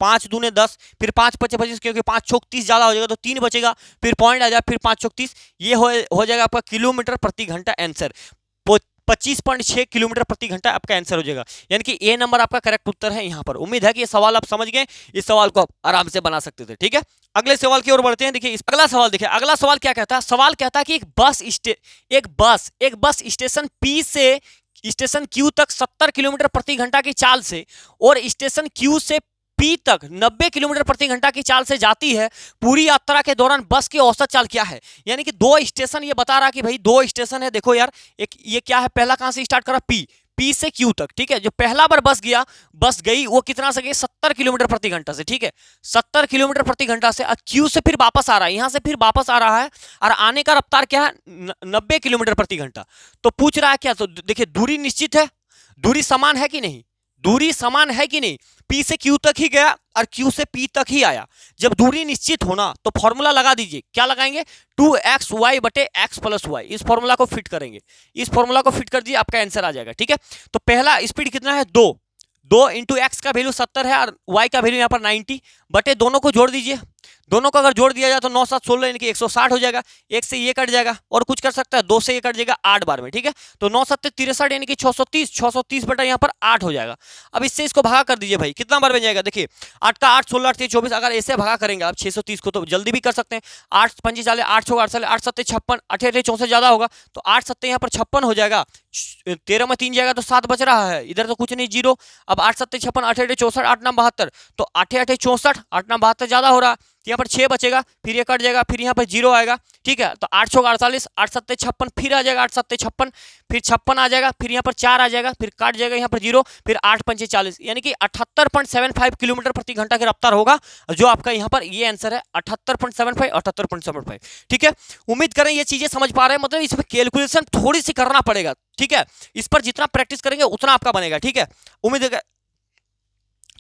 5 दूने 10, फिर 5 पचे 25, क्योंकि 5 चौक 30 ज्यादा हो जाएगा तो 3 बचेगा, फिर पॉइंट आ जाएगा, फिर 5 चौक 30, ये हो जाएगा आपका किलोमीटर प्रति घंटा आंसर। 25.6 किलोमीटर प्रति घंटा आपका आंसर हो जाएगा, यानी कि ए नंबर आपका करेक्ट उत्तर है यहाँ पर। उम्मीद है कि ये सवाल आप समझ गए, इस सवाल को आप आराम से बना सकते थे, ठीक है। अगले सवाल की ओर बढ़ते हैं। देखिए अगला सवाल, देखिए अगला सवाल क्या कहता है, सवाल कहता है कि एक बस स्टेशन पी से स्टेशन क्यू तक 70 किलोमीटर प्रति घंटा की चाल से और स्टेशन क्यू से पी तक 90 किलोमीटर प्रति घंटा की चाल से जाती है, पूरी यात्रा के दौरान बस की औसत चाल क्या है। यानी कि 2 स्टेशन, ये बता रहा कि भाई 2 स्टेशन है, देखो यार, एक ये क्या है, पहला कहां से स्टार्ट करा, पी से क्यू तक, ठीक है। जो पहला बार बस गई वो कितना से गई 70 किलोमीटर प्रति घंटा से, ठीक है, 70 किलोमीटर प्रति घंटा से, क्यू से फिर वापस आ रहा है, यहां से फिर वापस आ रहा है और आने का रफ्तार क्या है 90 किलोमीटर प्रति घंटा। तो पूछ रहा है क्या, तो देखिए दूरी निश्चित है, दूरी समान है कि नहीं, दूरी समान है कि नहीं, पी से क्यू तक ही गया और क्यू से पी तक ही आया। जब दूरी निश्चित होना तो फॉर्मूला लगा दीजिए, क्या लगाएंगे 2xy बटे x प्लस वाई, इस फॉर्मूला को फिट करेंगे, इस फॉर्मूला को फिट कर दीजिए, आपका आंसर आ जाएगा, ठीक है। तो पहला स्पीड कितना है 2 इंटू एक्स का वैल्यू 70 है और y का वैल्यू यहाँ पर 90 बटे दोनों को जोड़ दीजिए, दोनों को अगर जोड़ दिया जाए तो 9 7 16 यानी कि 160 हो जाएगा। एक से ये कट जाएगा और कुछ कर सकता है, 2 से ये कट जाएगा 8 बार में, ठीक है। तो 9 7 63 यानी कि 630, 630 बटा यहाँ पर 8 हो जाएगा। अब इससे इसको भागा कर दीजिए भाई, कितना बार बन जाएगा, देखिए 8 का 8 16 8 24, अगर ऐसे भागा करेंगे आप 630 को तो जल्दी भी कर सकते हैं। 8 पंचे चाले 8 6 8 साले 8 7 56, 8 8 64 ज्यादा होगा तो 8 7 यहाँ पर 56 हो जाएगा। 13 में 3 जाएगा तो 7 बच रहा है, इधर तो कुछ नहीं, 0। अब 8 7 56, 8 8 64, 8 9 72, तो 8 8 64, 8 9 72 ज्यादा हो रहा है, यहाँ पर 6 बचेगा, फिर ये कट जाएगा, फिर यहाँ पर 0 आएगा, ठीक है। तो 8 6 48, 8 7 56, फिर आ जाएगा 8 7 56, फिर 56 आ जाएगा, फिर यहाँ पर 4 आ जाएगा, फिर काट जाएगा यहाँ पर 0, फिर 8 पंचे 40, यानी कि 78.75 किलोमीटर प्रति घंटा की रफ्तार होगा, जो आपका यहाँ पर ये आंसर है 78.75, 78.75, ठीक है। उम्मीद करें ये चीजें समझ पा रहे हैं, मतलब इसमें कैलकुलेशन थोड़ी सी करना पड़ेगा, ठीक है। इस पर जितना प्रैक्टिस करेंगे उतना आपका बनेगा, ठीक है।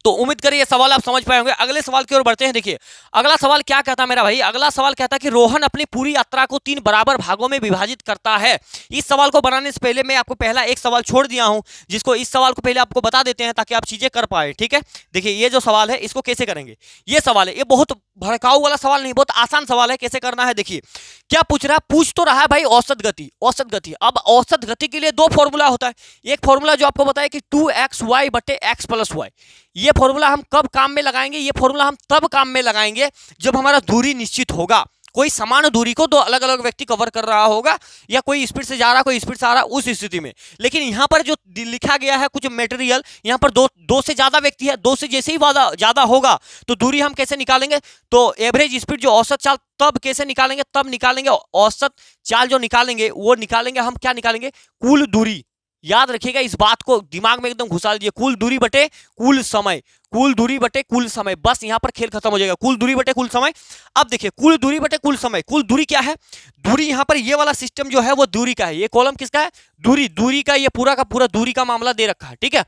उम्मीद करिए ये सवाल आप समझ पाए होंगे। अगले सवाल की ओर बढ़ते हैं। देखिए अगला सवाल क्या कहता है मेरा भाई, अगला सवाल कहता है कि रोहन अपनी पूरी यात्रा को 3 बराबर भागों में विभाजित करता है। इस सवाल को बनाने से पहले मैं आपको पहला एक सवाल छोड़ दिया हूं, जिसको इस सवाल को पहले आपको बता देते हैं ताकि आप चीजें कर पाए, ठीक है। देखिए ये जो सवाल है इसको कैसे करेंगे, ये सवाल है, ये बहुत भड़काऊ वाला सवाल नहीं, बहुत आसान सवाल है। कैसे करना है देखिए, क्या पूछ रहा है, पूछ तो रहा है भाई औसत गति, औसत गति। अब औसत गति के लिए 2 फॉर्मूला होता है। एक फॉर्मूला जो आपको बताया कि 2xy बटे x प्लस y, ये फॉर्मूला हम कब काम में लगाएंगे, ये फॉर्मूला हम तब काम में लगाएंगे जब हमारा दूरी निश्चित होगा। कोई समान दूरी को 2 अलग अलग व्यक्ति कवर कर रहा होगा, या कोई स्पीड से जा रहा कोई स्पीड से आ रहा, उस स्थिति में। लेकिन यहां पर जो लिखा गया है कुछ मटेरियल, यहां पर दो से ज्यादा व्यक्ति है, 2 से जैसे ही ज्यादा होगा तो दूरी हम कैसे निकालेंगे, तो एवरेज स्पीड जो औसत चाल तब कैसे निकालेंगे, तब निकालेंगे औसत चाल जो निकालेंगे वो निकालेंगे हम, क्या निकालेंगे, कुल दूरी। याद रखिएगा इस बात को, दिमाग में एकदम घुसा लीजिए, कुल दूरी बटे कुल समय, कुल दूरी बटे कुल समय, बस यहां पर खेल खत्म हो जाएगा, कुल दूरी बटे कुल समय। अब देखिए कुल दूरी बटे कुल समय, कुल दूरी क्या है, दूरी यहां पर ये वाला सिस्टम जो है वो दूरी का है, ये कॉलम किसका है, दूरी का, ये पूरा का पूरा दूरी का मामला दे रखा है, ठीक है।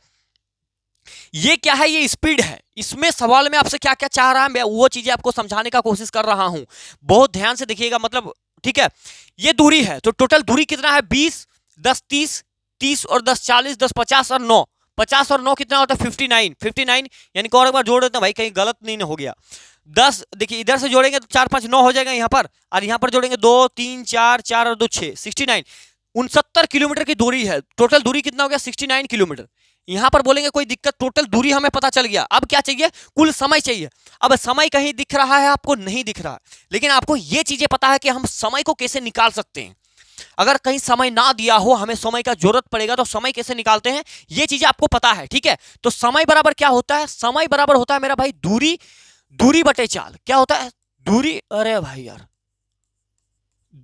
ये क्या है, ये स्पीड है। इसमें सवाल में आपसे क्या क्या चाह रहा है, मैं वो चीजें आपको समझाने का कोशिश कर रहा हूं, बहुत ध्यान से देखिएगा, मतलब ठीक है। ये दूरी है तो टोटल दूरी कितना है, 20 10 30 30 और 10 40, 10 50 और 9, 50 और 9 कितना होता है, 59 यानी कि और एक बार जोड़ देते हैं भाई, कहीं गलत नहीं हो गया। 10 देखिए इधर से जोड़ेंगे तो 4 5 9 हो जाएगा यहाँ पर, और यहाँ पर जोड़ेंगे 2 3 4 4 और 2 6, 69, 69 किलोमीटर की दूरी है। टोटल दूरी कितना हो गया, 69 किलोमीटर। यहां पर बोलेंगे कोई दिक्कत, टोटल दूरी हमें पता चल गया। अब क्या चाहिए, कुल समय चाहिए। अब समय कहीं दिख रहा है आपको, नहीं दिख रहा, लेकिन आपको ये चीजें पता है कि हम समय को कैसे निकाल सकते हैं। अगर कहीं समय ना दिया हो, हमें समय का जरूरत पड़ेगा तो समय कैसे निकालते हैं, ये चीजें आपको पता है, ठीक है। तो समय बराबर क्या होता है, समय बराबर होता है मेरा भाई दूरी बटे चाल। क्या होता है, दूरी, अरे भाई यार,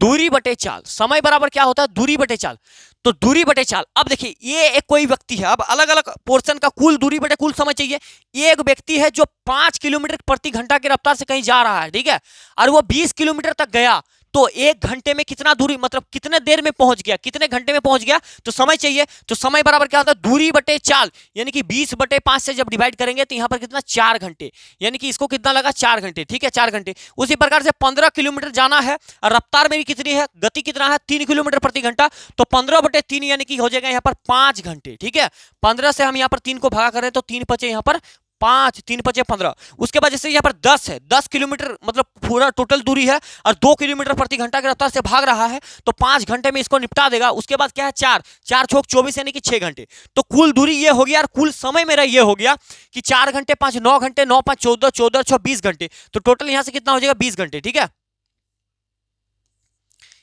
दूरी बटे चाल। समय बराबर क्या होता है, दूरी बटे चाल। तो दूरी बटे चाल, अब देखिए ये एक कोई व्यक्ति है, अब अलग अलग पोर्शन का कुल दूरी बटे कुल समय चाहिए। एक व्यक्ति है जो 5 किलोमीटर प्रति घंटा की रफ्तार से कहीं जा रहा है, ठीक है, और वो 20 किलोमीटर तक गया, तो 1 घंटे में कितना दूरी, मतलब कितने देर में पहुंच गया, कितने घंटे में पहुंच गया, तो समय चाहिए। तो समय बराबर क्या होता है, दूरी बटे चाल, यानी कि 20 बटे 5 से जब डिवाइड करेंगे तो यहां पर कितना, 4 घंटे, यानी कि इसको कितना लगा, 4 घंटे, ठीक है, 4 घंटे। उसी प्रकार से 15 किलोमीटर जाना है, और रफ्तार मेरी कितनी है, गति कितना है, 3 किलोमीटर प्रति घंटा, तो 15 बटे 3 यानी कि हो जाएगा यहाँ पर 5 घंटे, ठीक है। 15 से हम यहाँ पर 3 को भागा करें तो 3 बचे यहाँ पर 5, 3 5 15। उसके बाद जैसे यहाँ पर 10 है, 10 किलोमीटर मतलब पूरा टोटल दूरी है, और 2 किलोमीटर प्रति घंटा की रफ्तार से भाग रहा है, तो 5 घंटे में इसको निपटा देगा। उसके बाद क्या है, 4 4 छोक 24 यानी कि 6 घंटे। तो कुल दूरी ये हो गया, और कुल समय मेरा ये हो गया कि 4 घंटे 5 9 घंटे, 9 5 14, 14 6 20 घंटे। तो टोटल यहां से कितना हो जाएगा, 20 घंटे, ठीक है।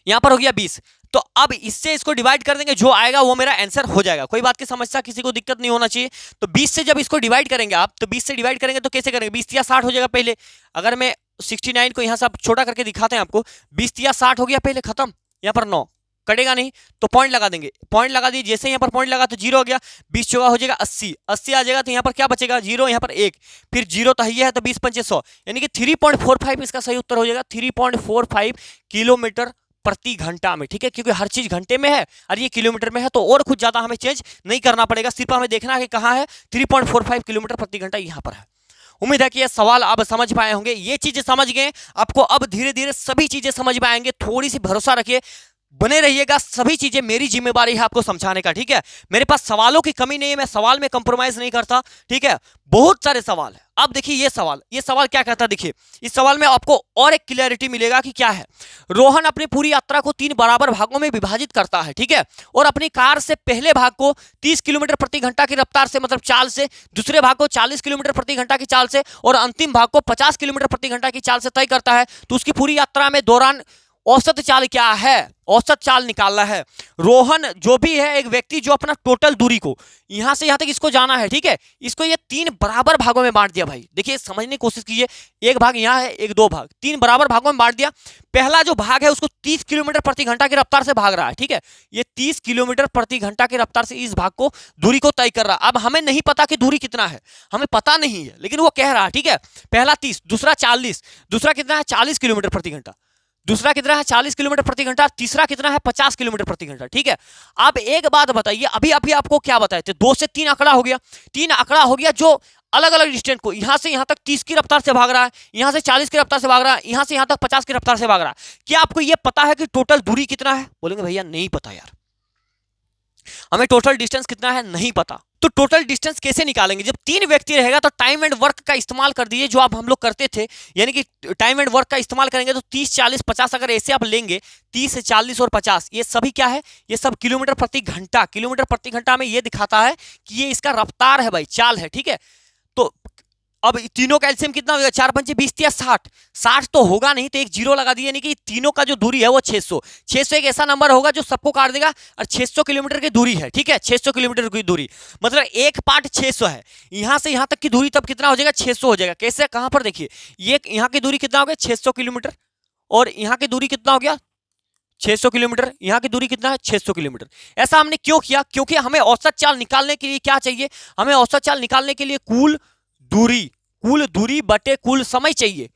यहां पर हो गया 20। तो अब इससे इसको डिवाइड कर देंगे, जो आएगा वो मेरा आंसर हो जाएगा। कोई बात की समस्या, किसी को दिक्कत नहीं होना चाहिए। तो 20 से जब इसको डिवाइड करेंगे आप, तो 20 से डिवाइड करेंगे तो कैसे करेंगे, 20 या 60 हो जाएगा पहले। अगर मैं 69 को यहां से आप छोटा करके दिखाते हैं आपको, 20 या 60 हो गया पहले, खत्म। यहाँ पर 9 कटेगा नहीं तो पॉइंट लगा देंगे, पॉइंट लगा दिए, जैसे यहाँ पर पॉइंट लगा तो 0 हो गया, 20 चौका हो जाएगा 80, 80 आ जाएगा, तो यहाँ पर क्या बचेगा, 0, यहाँ पर 1, फिर 0 तो ये है, तो 20 पंचे 100, यानी कि 3.45 इसका सही उत्तर हो जाएगा, 3.45 किलोमीटर प्रति घंटा में, ठीक है। क्योंकि हर चीज घंटे में है और ये किलोमीटर में है, तो और कुछ ज्यादा हमें चेंज नहीं करना पड़ेगा, सिर्फ हमें देखना है कि कहाँ है, 3.45 किलोमीटर प्रति घंटा यहाँ पर है। उम्मीद है कि ये सवाल आप समझ पाए होंगे, ये चीजें समझ गए, आपको अब धीरे धीरे सभी चीजें समझ में आएंगे। थोड़ी सी भरोसा रखिए, बने रहिएगा, सभी चीजें मेरी जिम्मेवारी है आपको समझाने का, ठीक है। मेरे पास सवालों की कमी नहीं है, मैं सवाल में कंप्रोमाइज नहीं करता, ठीक है। बहुत सारे सवाल है। अब देखिए ये सवाल क्या कहता है, देखिए इस सवाल में आपको और एक क्लैरिटी मिलेगा कि क्या है। रोहन अपनी पूरी यात्रा को 3 बराबर भागों में विभाजित करता है, ठीक है, और अपनी कार से पहले भाग को 30 किलोमीटर प्रति घंटा की रफ्तार से, मतलब चाल से, दूसरे भाग को 40 किलोमीटर प्रति घंटा की चाल से और अंतिम भाग को 50 किलोमीटर प्रति घंटा की चाल से तय करता है। तो उसकी पूरी यात्रा में दौरान औसत चाल क्या है, औसत चाल निकालना है। रोहन जो भी है एक व्यक्ति जो अपना टोटल दूरी को यहां से यहां तक इसको जाना है, ठीक है, इसको ये 3 बराबर भागों में बांट दिया भाई। देखिए समझने की कोशिश कीजिए, एक भाग यहां है, एक 2 भाग, 3 बराबर भागों में बांट दिया। पहला जो भाग है उसको 30 किलोमीटर प्रति घंटा की रफ्तार से भाग रहा है, ठीक है, ये 30 किलोमीटर प्रति घंटा की रफ्तार से इस भाग को दूरी को तय कर रहा है। अब हमें नहीं पता कि दूरी कितना है, हमें पता नहीं है, लेकिन वो कह रहा है, ठीक है। पहला 30, दूसरा 40, दूसरा कितना है 40 किलोमीटर प्रति घंटा, दूसरा कितना है 40 किलोमीटर प्रति घंटा, तीसरा कितना है 50 किलोमीटर प्रति घंटा, ठीक है। अब एक बात बताइए, अभी अभी आपको क्या बताए थे, 2 से 3 आंकड़ा हो गया, 3 आंकड़ा हो गया जो अलग अलग डिस्टेंस को यहां से यहां तक 30 की रफ्तार से भाग रहा है, यहां से 40 की रफ्तार से भाग रहा है, यहां से यहां तक 50 की रफ्तार से भाग रहा है। क्या आपको यह पता है कि टोटल दूरी कितना है? बोलेंगे भैया नहीं पता यार, हमें टोटल डिस्टेंस कितना है नहीं पता। तो टोटल डिस्टेंस कैसे निकालेंगे? जब 3 व्यक्ति रहेगा तो टाइम एंड वर्क का इस्तेमाल कर दीजिए, जो आप हम लोग करते थे, यानी कि टाइम एंड वर्क का इस्तेमाल करेंगे तो 30 40 50 अगर ऐसे आप लेंगे, 30 40 और 50 ये सभी क्या है, ये सब किलोमीटर प्रति घंटा, किलोमीटर प्रति घंटा में ये दिखाता है कि ये इसका रफ्तार है भाई, चाल है, ठीक है। तो अब तीनों का एलसीएम कितना होगा, 4 पंचे 20 या 60, 60 तो होगा नहीं, तो एक जीरो लगा दिया, यानी कि तीनों का जो दूरी है वो 600, 600 एक ऐसा नंबर होगा जो सबको काट देगा, और 600 किलोमीटर की दूरी है, ठीक है, 600 किलोमीटर की दूरी, मतलब एक पार्ट 600 है, यहां से यहां तक की दूरी तब कितना हो जाएगा 600 हो जाएगा। कैसे, कहां पर देखिए, ये यहां की दूरी कितना हो गया 600 किलोमीटर, और यहां की दूरी कितना हो गया 600 किलोमीटर, यहां की दूरी कितना है 600 किलोमीटर। ऐसा हमने क्यों किया? क्योंकि हमें औसत चाल निकालने के लिए क्या चाहिए, हमें औसत चाल निकालने के लिए कुल दूरी बटे कुल समय चाहिए,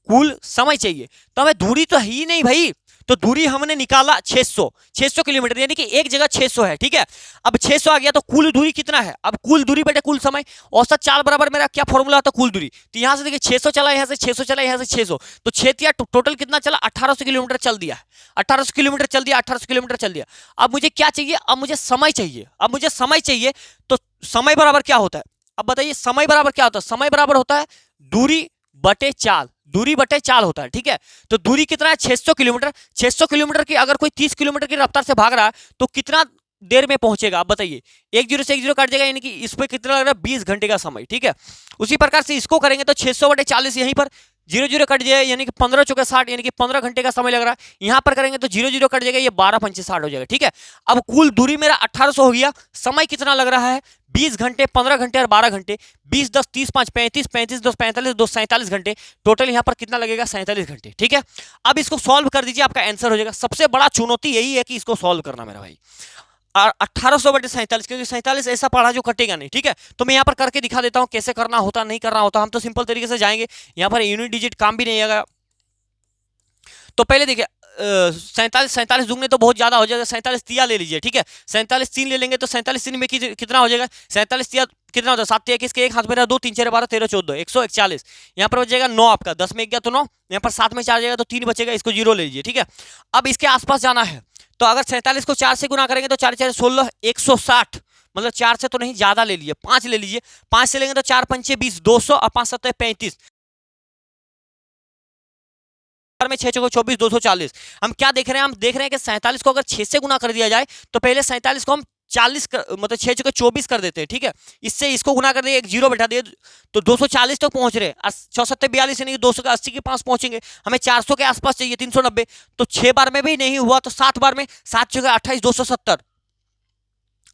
कुल समय चाहिए। तो हमें दूरी तो है ही नहीं भाई, तो दूरी हमने निकाला 600 किलोमीटर, यानी कि एक जगह 600 है, ठीक है। अब 600 आ गया तो कुल दूरी कितना है, अब कुल दूरी बटे कुल समय, औसत चाल बराबर मेरा क्या फॉर्मूला होता है कुल दूरी। तो यहां से देखिए 600 चला, यहां से 600 चला, यहां से 600, तो 6 टोटल कितना चला 1800 किलोमीटर चल दिया, 1800 किलोमीटर चल दिया, 1800 किलोमीटर चल दिया। अब मुझे क्या चाहिए, अब मुझे समय चाहिए, अब मुझे समय चाहिए। तो समय बराबर क्या होता है, अब बताइए समय बराबर क्या होता है, समय बराबर होता है दूरी बटे चाल, दूरी बटे चाल होता है, ठीक है। तो दूरी कितना है 600 किलोमीटर, 600 किलोमीटर की अगर कोई 30 किलोमीटर की रफ्तार से भाग रहा है तो कितना देर में पहुंचेगा, आप बताइए। एक जीरो से एक जीरो कट जाएगा, यानी कि इस पर कितना लग रहा है 20 घंटे का समय, ठीक है। उसी प्रकार से इसको करेंगे तो 600 बटे 40, यहीं पर जीरो जीरो कट जाए, यानी कि 15 चौके 60, यानी कि 15 घंटे का समय लग रहा है। यहां पर करेंगे तो जीरो जीरो कट जाएगा, ये 12 पंचे 60 हो जाएगा, ठीक है। अब कुल दूरी मेरा 1800 हो गया, समय कितना लग रहा है 20 घंटे, 15 घंटे और 12 घंटे, 20 10 30 5 35, 35 2 45, 2 47 घंटे, टोटल यहां पर कितना लगेगा 47 घंटे, ठीक है। अब इसको सॉल्व कर दीजिए, आपका आंसर हो जाएगा। सबसे बड़ा चुनौती यही है कि इसको सॉल्व करना मेरा भाई, 1800 बटे 47, क्योंकि 47 ऐसा पढ़ा जो कटेगा नहीं, ठीक है। तो मैं यहाँ पर करके दिखा देता हूँ कैसे करना होता नहीं करना होता। हम तो सिंपल तरीके से जाएंगे, यहाँ पर यूनिट डिजिट काम भी नहीं आएगा। तो पहले देखिए 47 दुगने तो बहुत ज्यादा हो जाएगा, 47 तिया ले लीजिए, ठीक है। 47 3 ले लेंगे तो 47 3 में कितना हो जाएगा, 47 तिया कितना होता है 7 21 के एक हाथ में रहा, 2 3 4 12 13 14 141, यहाँ पर बचेगा 9 आपका, 10 में 1 गया तो 9, यहाँ पर 7 में 4 जाएगा तो 3 बचेगा, इसको 0 ले लीजिए, ठीक है। अब इसके आसपास जाना है, तो अगर 47 को 4 से गुना करेंगे तो 4 4 16 160, मतलब 4 से तो नहीं ज्यादा ले लीजिए, 5 ले लीजिए, 5 से लेंगे तो 4 पंचे 20, 200 और 5 7 35, में 6 चौको 24, 240। हम क्या देख रहे हैं, हम देख रहे हैं कि 47 को अगर 6 से गुना कर दिया जाए तो पहले 47 को हम 40 मतलब 6 चौके 24 कर देते हैं, ठीक है। इससे इसको गुना कर दिए, एक जीरो बैठा दिए तो 240 तक पहुंच रहे हैं, 6 7 42 यानी कि 280 के पास पहुंचेंगे। हमें 400 के आसपास चाहिए 390, तो 6 बार में भी नहीं हुआ तो 7 बार में, 7 चौके 28 270,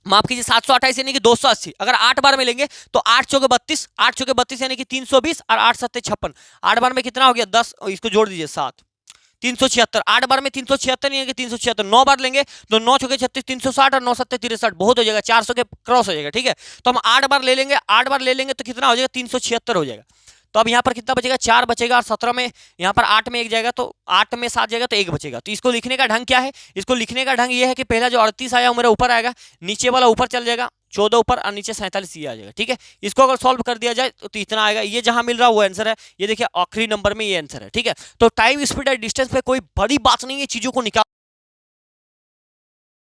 माफ कीजिए 728 यानी कि 280। अगर 8 बार में लेंगे तो 8 चौके 32, 8 चौके 32 यानी कि 320 और 8 7 56, 8 बार में कितना हो गया 10, इसको जोड़ दीजिए 7, 376, 8 बार में 376 यानी कि 376, 9 बार लेंगे तो 9 चौके 36 360 और 9 7 63, बहुत हो जाएगा, 400 के क्रॉस हो जाएगा, ठीक है। तो हम 8 बार ले लेंगे, 8 बार ले लेंगे तो कितना हो जाएगा 376 हो जाएगा। तो अब यहाँ पर कितना बचेगा 4 बचेगा, और 17 में यहाँ पर 8 में 1 जाएगा तो 8 में 7 जाएगा तो 1 बचेगा। तो इसको लिखने का ढंग क्या है, इसको लिखने का ढंग ये है कि पहला जो 38 आया वो मेरा ऊपर आएगा, नीचे वाला ऊपर चल जाएगा 14 ऊपर और नीचे 47 ये आ जाएगा, ठीक है। इसको अगर सॉल्व कर दिया जाए तो इतना आएगा, ये जहां मिल रहा है वो आंसर है, ये देखिए आखिरी नंबर में ये आंसर है, ठीक है। तो टाइम स्पीड एंड डिस्टेंस पे कोई बड़ी बात नहीं है, चीजों को निकाल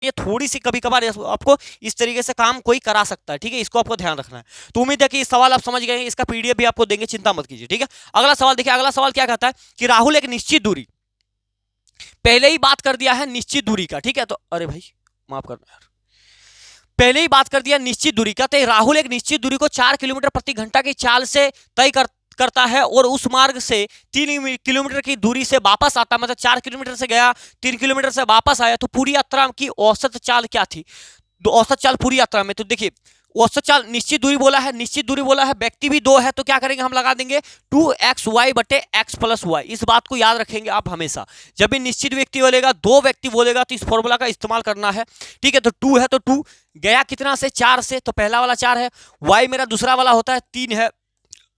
ये थोड़ी सी कभी कभार आपको इस तरीके से काम कोई करा सकता है, ठीक है, इसको आपको ध्यान रखना है। तो उम्मीद है कि इस सवाल आप समझ गए, इसका पीडीएफ भी आपको देंगे, चिंता मत कीजिए, ठीक है। अगला सवाल देखिए, अगला सवाल क्या कहता है कि राहुल एक निश्चित दूरी, पहले ही बात कर दिया है निश्चित दूरी का, ठीक है, तो अरे भाई माफ करना यार, पहले ही बात कर दिया निश्चित दूरी का। तो राहुल एक निश्चित दूरी को 4 किलोमीटर प्रति घंटा की चाल से तय करता है और उस मार्ग से 3 किलोमीटर की दूरी से वापस आता, मतलब 4 किलोमीटर से गया, 3 किलोमीटर से वापस आया, तो पूरी यात्रा की औसत चाल क्या थी, औसत चाल पूरी यात्रा में। तो देखिए औसत चाल, निश्चित दूरी बोला है, निश्चित दूरी बोला है, व्यक्ति भी 2 है, तो क्या करेंगे हम लगा देंगे 2xy बटे x प्लस वाई। इस बात को याद रखेंगे आप हमेशा, जब भी निश्चित व्यक्ति बोलेगा, 2 व्यक्ति बोलेगा, तो इस फॉर्मूला का इस्तेमाल करना है, ठीक है। तो 2 है तो 2 गया कितना से, 4 से, तो पहला वाला 4 है, y मेरा दूसरा वाला होता है 3 है।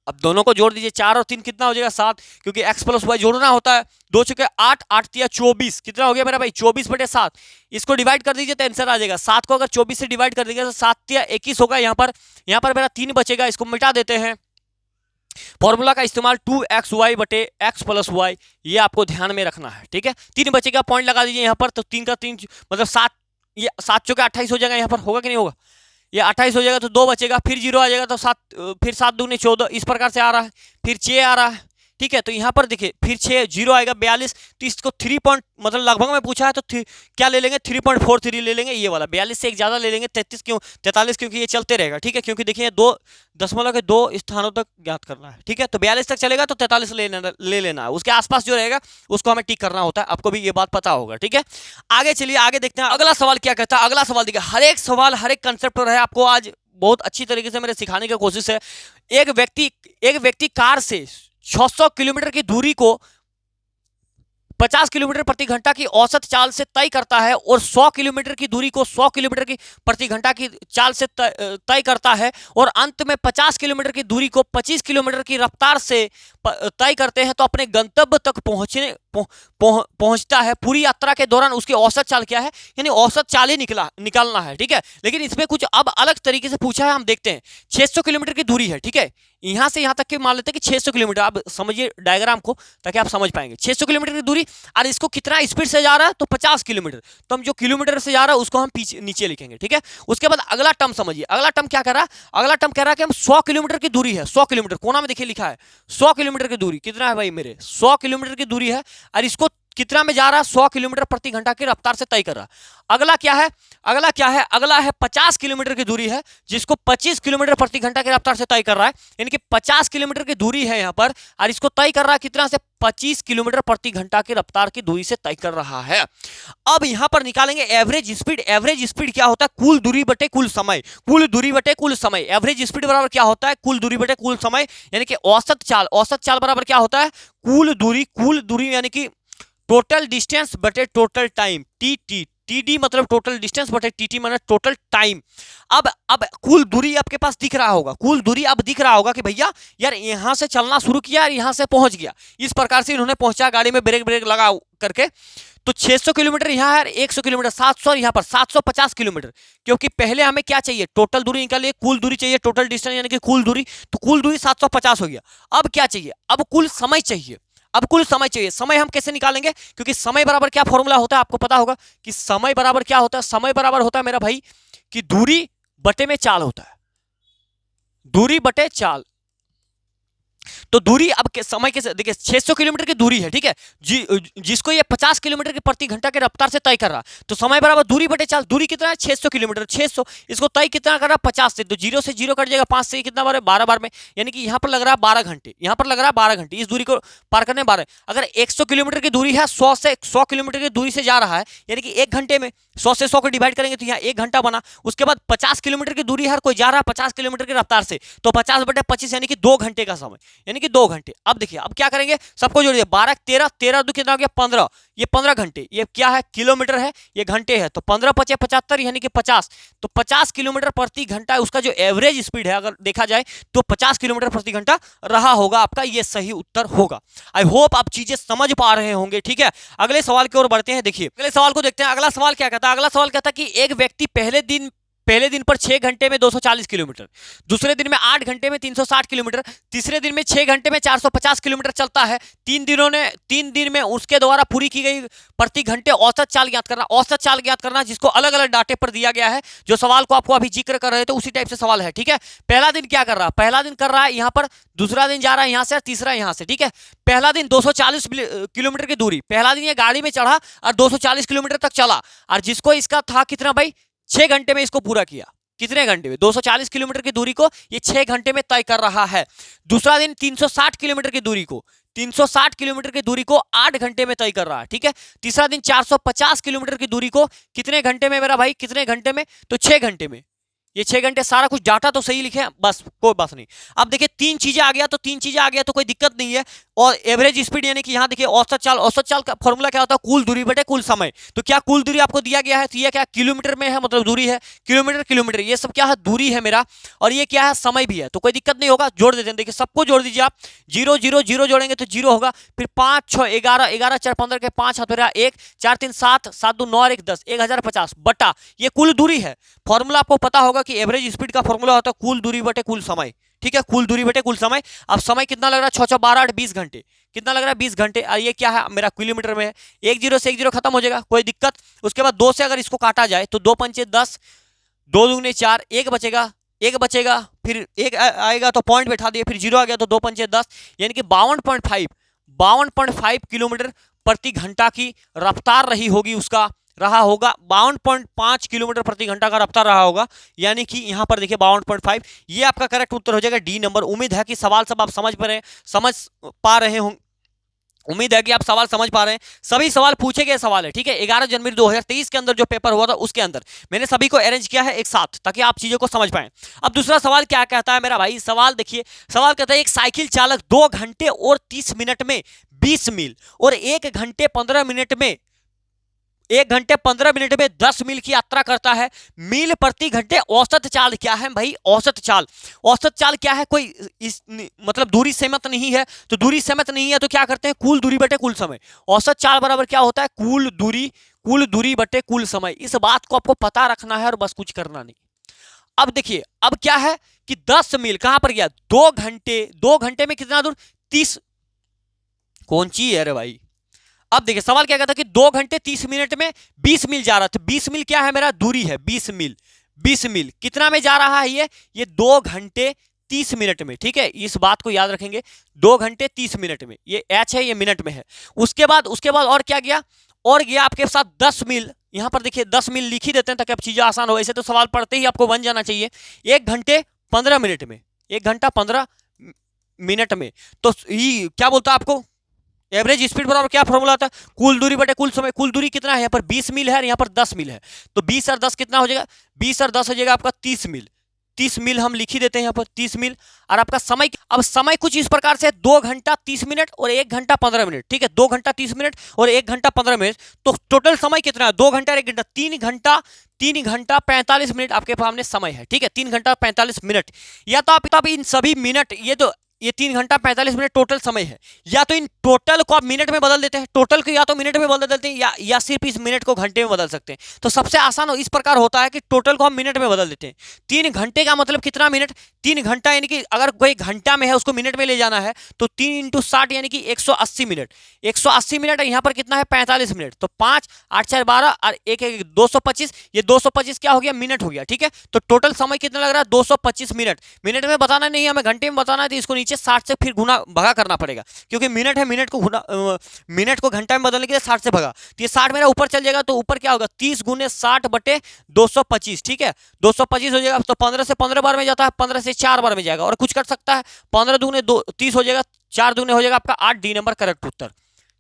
अब दोनों को जोड़ दीजिए, 4 और 3 कितना हो जाएगा 7, क्योंकि x प्लस वाई जोड़ना होता है। 2 चुके 8, 8 तिया 24, कितना हो गया मेरा भाई 24 बटे 7। इसको डिवाइड कर दीजिए तो आंसर आ जाएगा। 7 को अगर 24 से डिवाइड कर देंगे तो 7 तिया 21 होगा। यहाँ पर मेरा 3 बचेगा, इसको मिटा देते हैं। फॉर्मूला का इस्तेमाल 2xy बटे x प्लस वाई, ये आपको ध्यान में रखना है, ठीक है। 3 बचेगा, पॉइंट लगा दीजिए यहाँ पर, तो 3 का 3 मतलब 7, ये 7 चुके 28 हो जाएगा। यहाँ पर होगा कि नहीं होगा, ये 28 हो जाएगा, तो 2 बचेगा, फिर 0 आ जाएगा, तो 7, फिर 7 दूनी 14, इस प्रकार से आ रहा है, फिर 6 आ रहा है, ठीक है। तो यहाँ पर देखिए फिर 6, 0 आएगा 42, तो इसको 3 पॉइंट मतलब लगभग में पूछा है, तो क्या ले लेंगे 3.43 ले लेंगे, ये वाला 42 से एक ज़्यादा ले लेंगे, 33 क्यों 43, क्योंकि ये चलते रहेगा, ठीक है, क्योंकि देखिए 2 स्थानों तक ज्ञात करना है, ठीक है। तो 42 तक चलेगा तो 43 ले लेना है, उसके आसपास जो रहेगा उसको हमें टिक करना होता है, आपको भी ये बात पता होगा, ठीक है। आगे चलिए, आगे देखते हैं अगला सवाल क्या कहता है। अगला सवाल देखिए, हर एक सवाल हर एक कंसेप्ट पर है, आपको आज बहुत अच्छी तरीके से मेरे सिखाने की कोशिश है। एक व्यक्ति कार से 600 किलोमीटर की दूरी को 50 किलोमीटर प्रति घंटा की औसत चाल से तय करता है और 100 किलोमीटर की दूरी को 100 किलोमीटर की प्रति घंटा की चाल से तय करता है और अंत में 50 किलोमीटर की दूरी को 25 किलोमीटर की रफ्तार से तय करते हैं, तो अपने गंतव्य तक पहुंचता है। पूरी यात्रा के दौरान उसकी औसत चाल क्या है, यानी औसत चाल ही निकालना है, ठीक है। लेकिन इसमें कुछ अब अलग तरीके से पूछा है, हम देखते हैं। 600 किलोमीटर की दूरी है, ठीक है, यहां से यहां तक के मान लेते हैं कि 600 किलोमीटर, आप समझिए डायग्राम को ताकि आप समझ पाएंगे। 600 किलोमीटर की दूरी, और इसको कितना स्पीड से जा रहा है, तो 50 किलोमीटर, तो हम जो किलोमीटर से जा रहा है उसको हम पीछे नीचे लिखेंगे, ठीक है। उसके बाद अगला टर्म समझिए, अगला टर्म क्या कर रहा है, अगला टर्म कह रहा है कि हम 100 किलोमीटर की दूरी है, 100 किलोमीटर कोना में देखिए लिखा है 100 किलोमीटर की दूरी, कितना है भाई मेरे 100 किलोमीटर की दूरी है, और इसको कितना में जा रहा है 100 किलोमीटर प्रति घंटा की रफ्तार से तय कर रहा है। अगला क्या है, अगला है 50 किलोमीटर की दूरी है, जिसको 25 किलोमीटर प्रति घंटा की रफ्तार से तय कर रहा है, यानी कि 50 किलोमीटर की दूरी है यहाँ पर, और इसको तय कर रहा है कितना से 25 किलोमीटर प्रति घंटा की रफ्तार की दूरी से तय कर रहा है। अब यहां पर निकालेंगे एवरेज स्पीड। एवरेज स्पीड क्या होता है, कुल दूरी बटे कुल समय, कुल दूरी बटे कुल समय। एवरेज स्पीड बराबर क्या होता है, कुल दूरी बटे कुल समय, यानी कि औसत चाल। औसत चाल बराबर क्या होता है, कुल दूरी यानी कि टोटल डिस्टेंस बटे टोटल टाइम, टीडी मतलब टोटल डिस्टेंस बटे टीटी मतलब टोटल टाइम। अब कुल दूरी आपके पास दिख रहा होगा, कुल दूरी अब दिख रहा होगा कि भैया यार यहां से चलना शुरू किया और यहां से पहुंच गया, इस प्रकार से इन्होंने पहुंचा गाड़ी में ब्रेक लगा करके। तो 600 किलोमीटर यहाँ है, 100 किलोमीटर 700, यहाँ पर 750 किलोमीटर, क्योंकि पहले हमें क्या चाहिए, टोटल दूरी निकालिए, कुल दूरी चाहिए, टोटल डिस्टेंस यानी कि कुल दूरी, तो कुल दूरी 750 हो गया। अब क्या चाहिए, अब कुल समय चाहिए, अब कुल समय चाहिए। समय हम कैसे निकालेंगे, क्योंकि समय बराबर क्या फॉर्मूला होता है आपको पता होगा कि समय बराबर क्या होता है, समय बराबर होता है मेरा भाई कि दूरी बटे में चाल होता है, दूरी बटे चाल। तो दूरी अब समय के देखिए 600 किलोमीटर की दूरी है, ठीक है, जिसको ये 50 किलोमीटर की प्रति घंटा के रफ्तार से तय कर रहा, तो समय बराबर दूरी बटे चाल। दूरी कितना है 600 किलोमीटर, 600, इसको तय कितना कर रहा 50 से, तो 0 से 0 कट जाएगा, 5 से कितना बार है 12 बार में, यानी कि यहाँ पर लग रहा है 12 घंटे, यहाँ पर लग रहा है 12 घंटे इस दूरी को पार करने 12। अगर 100 किलोमीटर की दूरी है, 100 किलोमीटर की दूरी से जा रहा है, यानी कि 1 घंटे में 100 से 100 को डिवाइड करेंगे तो यहाँ 1 घंटा बना। उसके बाद 50 किलोमीटर की दूरी है, कोई जा रहा है 50 किलोमीटर की रफ्तार से, तो 50 बटे 25 यानी कि 2 घंटे का समय, यानी कि 2 घंटे। अब देखिए अब क्या करेंगे, सबको जोड़िए, 12 13 13 दो कितना हो गया 15, ये 15 घंटे, ये क्या है किलोमीटर है, ये घंटे है, तो 15 पचे 75 यानी कि 50, तो 50 किलोमीटर प्रति घंटा उसका जो एवरेज स्पीड है अगर देखा जाए तो 50 किलोमीटर प्रति घंटा रहा होगा आपका, ये सही उत्तर होगा। आई होप आप चीजें समझ पा रहे होंगे, ठीक है। अगले सवाल की ओर बढ़ते हैं, देखिए अगले सवाल को देखते हैं। अगला सवाल क्या कहता है, अगला सवाल कहता है कि एक व्यक्ति पहले दिन पहले दिन पर 6 घंटे में 240 किलोमीटर, दूसरे दिन में 8 घंटे में 360 किलोमीटर, तीसरे दिन में 6 घंटे में 450 किलोमीटर चलता है। 3 दिन में उसके द्वारा पूरी की गई प्रति घंटे औसत चाल ज्ञात करना, औसत चाल ज्ञात करना जिसको अलग अलग डाटे पर दिया गया है। जो सवाल को आपको अभी जिक्र कर रहे थे उसी टाइप से सवाल है, ठीक है। पहला दिन क्या कर रहा है, पहला दिन कर रहा है यहाँ पर, दूसरा दिन जा रहा है यहाँ से और तीसरा यहाँ से, ठीक है। पहला दिन 240 किलोमीटर की दूरी, पहला दिन ये गाड़ी में चढ़ा और 240 किलोमीटर तक चला, और जिसको इसका था कितना भाई, 6 घंटे में इसको पूरा किया। कितने घंटे में, 240 किलोमीटर की दूरी को ये 6 घंटे में तय कर रहा है। दूसरा दिन 360 किलोमीटर की दूरी को, 360 किलोमीटर की दूरी को 8 घंटे में तय कर रहा है, ठीक है। तीसरा दिन 450 किलोमीटर की दूरी को कितने घंटे में मेरा भाई, कितने घंटे में, तो 6 घंटे में। ये 6 घंटे, सारा कुछ डाटा तो सही लिखे, बस कोई बात नहीं। अब देखिए 3 चीजें आ गया, तो 3 चीजें आ गया तो कोई दिक्कत नहीं है। और एवरेज स्पीड यानी कि यहाँ देखिए औसत चाल, औसत चाल का फॉर्मूला क्या होता है, कुल दूरी बटे कुल समय। तो क्या कुल दूरी आपको दिया गया है, तो ये क्या किलोमीटर में है, मतलब दूरी है, किलोमीटर किलोमीटर, ये सब क्या है, दूरी है मेरा, और ये क्या है, समय भी है। तो कोई दिक्कत नहीं होगा, जोड़ देते हैं। देखिए सबको जोड़ दीजिए आप, 0 0 0 जोड़ेंगे तो 0 होगा, फिर 5 6 11 11 4 15 के 5 हाथ मेरा 1 4 3 7 7 2 9 और 1 10, 1050 बटा ये कुल दूरी है। फॉर्मूला आपको पता होगा कि एवरेज स्पीड का फॉर्मूला होता है कुल दूरी बटे कुल समय, ठीक है, कुल दूरी बटे कुल समय। अब समय कितना लग रहा है, 6 6 12 8 20 घंटे, कितना लग रहा है 20 घंटे। और ये क्या है मेरा किलोमीटर में है, 1 0 से 1 0 खत्म हो जाएगा, कोई दिक्कत। उसके बाद 2 से अगर इसको काटा जाए तो 2 पंचे 10, 2 दूने 4, 1 बचेगा, 1 बचेगा, फिर 1 आएगा तो पॉइंट बैठा दिए, फिर 0 आ गया तो 2 पंचे 10, यानी कि 52.5 किलोमीटर प्रति घंटा की रफ्तार रही होगी, उसका रहा होगा 52.5 किलोमीटर प्रति घंटा का रफ्तार रहा होगा, यानी कि यहां पर देखिए 52.5। ये आपका करेक्ट उत्तर हो जाएगा डी नंबर। उम्मीद है कि सवाल सब आप समझ पा रहे होंगे, उम्मीद है कि आप सवाल समझ पा रहे हैं। सभी सवाल पूछे गए सवाल है, ठीक है। 11 जनवरी 2023 के अंदर जो पेपर हुआ था उसके अंदर मैंने सभी को अरेंज किया है एक साथ, ताकि आप चीजों को समझ पाएं। अब दूसरा सवाल क्या कहता है मेरा भाई, सवाल देखिए, सवाल कहता है एक साइकिल चालक 2 घंटे और 30 मिनट में 20 मील और 1 घंटे 15 मिनट में 10 मील की यात्रा करता है। मील प्रति घंटे औसत चाल क्या है भाई, औसत चाल, औसत चाल क्या है, कोई मतलब दूरी सहमत नहीं है, तो दूरी सहमत नहीं है तो क्या करते हैं, कुल दूरी बटे कुल समय। औसत चाल बराबर क्या होता है, कुल दूरी बटे कुल समय। इस बात को आपको पता रखना है और बस कुछ करना नहीं। अब देखिए, अब क्या है कि 10 मील कहां पर गया, 2 घंटे में कितना दूर, 30, कौन चीज है रे भाई। अब देखिए सवाल क्या कहता है कि 2 घंटे 30 मिनट में 20 मील जा रहा था। 20 मील क्या है मेरा, दूरी है, 20 मील कितना में जा रहा है ये 2 घंटे 30 मिनट में, ठीक है। इस बात को याद रखेंगे, 2 घंटे 30 मिनट में, ये एच है, ये मिनट में है। उसके बाद और क्या गया, और गया आपके साथ 10 मील। यहां पर देखिए 10 मील लिख ही देते हैं ताकि अब चीजें आसान हो। ऐसे तो सवाल पढ़ते ही आपको बन जाना चाहिए। 1 घंटे 15 मिनट में, 1 घंटा 15 मिनट में, तो क्या बोलता है आपको, एवरेज स्पीड बराबर क्या फॉर्मूला आता है, कुल दूरी बटे कुल समय। कुल दूरी कितना है, यहाँ पर 20 मील है, यहाँ पर 10 मील है, तो 20 और 10 कितना हो जाएगा, 20 और 10 हो जाएगा आपका 30 मील। 30 मील हम लिख ही देते हैं यहाँ पर 30 मील। और आपका समय, अब समय कुछ इस प्रकार से 2 घंटा 30 मिनट और 1 घंटा 15 मिनट, ठीक है। 2 घंटा 30 मिनट और 1 घंटा 15 मिनट, तो टोटल समय कितना है, 2 घंटा और 1 घंटा, 3 घंटा 45 मिनट आपके सामने समय है, ठीक है। 3 घंटा 45 मिनट, या तो आप इन सभी मिनट, ये 3 घंटा 45 मिनट टोटल समय है, या तो इन टोटल को आप मिनट में बदल देते हैं, टोटल को या तो मिनट में बदल देते हैं या सिर्फ इस मिनट को घंटे में बदल सकते हैं। तो सबसे आसान इस प्रकार होता है कि टोटल को हम मिनट में बदल देते हैं। 3 घंटे का मतलब कितना मिनट, 3 घंटा यानी कि अगर कोई घंटा में है उसको मिनट में ले जाना है तो 3 × 60 यानी कि 180 मिनट। 180 मिनट, यहाँ पर कितना है 45 मिनट, तो 5 8 4 12 और 1 1 225, ये 225 क्या हो गया, मिनट हो गया, ठीक है। तो टोटल समय कितना लग रहा है, 225 मिनट। मिनट में बताना नहीं है हमें, घंटे में बताना है, तो इसको नीचे 60 से फिर गुना भगा करना पड़ेगा, क्योंकि मिनट है, मिनट को घंटा में बदलने के लिए 60 से भगा, तो ये 60 मेरा ऊपर चल जाएगा, तो ऊपर क्या होगा 30 × 60 बटे 225, ठीक है। 225 हो जाएगा, तो 15 से 15 बार में जाता है, 15 से 4 बार में जाएगा, और कुछ कर सकता है, 15 दूने 30 हो जाएगा, 4 दूने हो जाएगा आपका 8, डी नंबर करेक्ट उत्तर,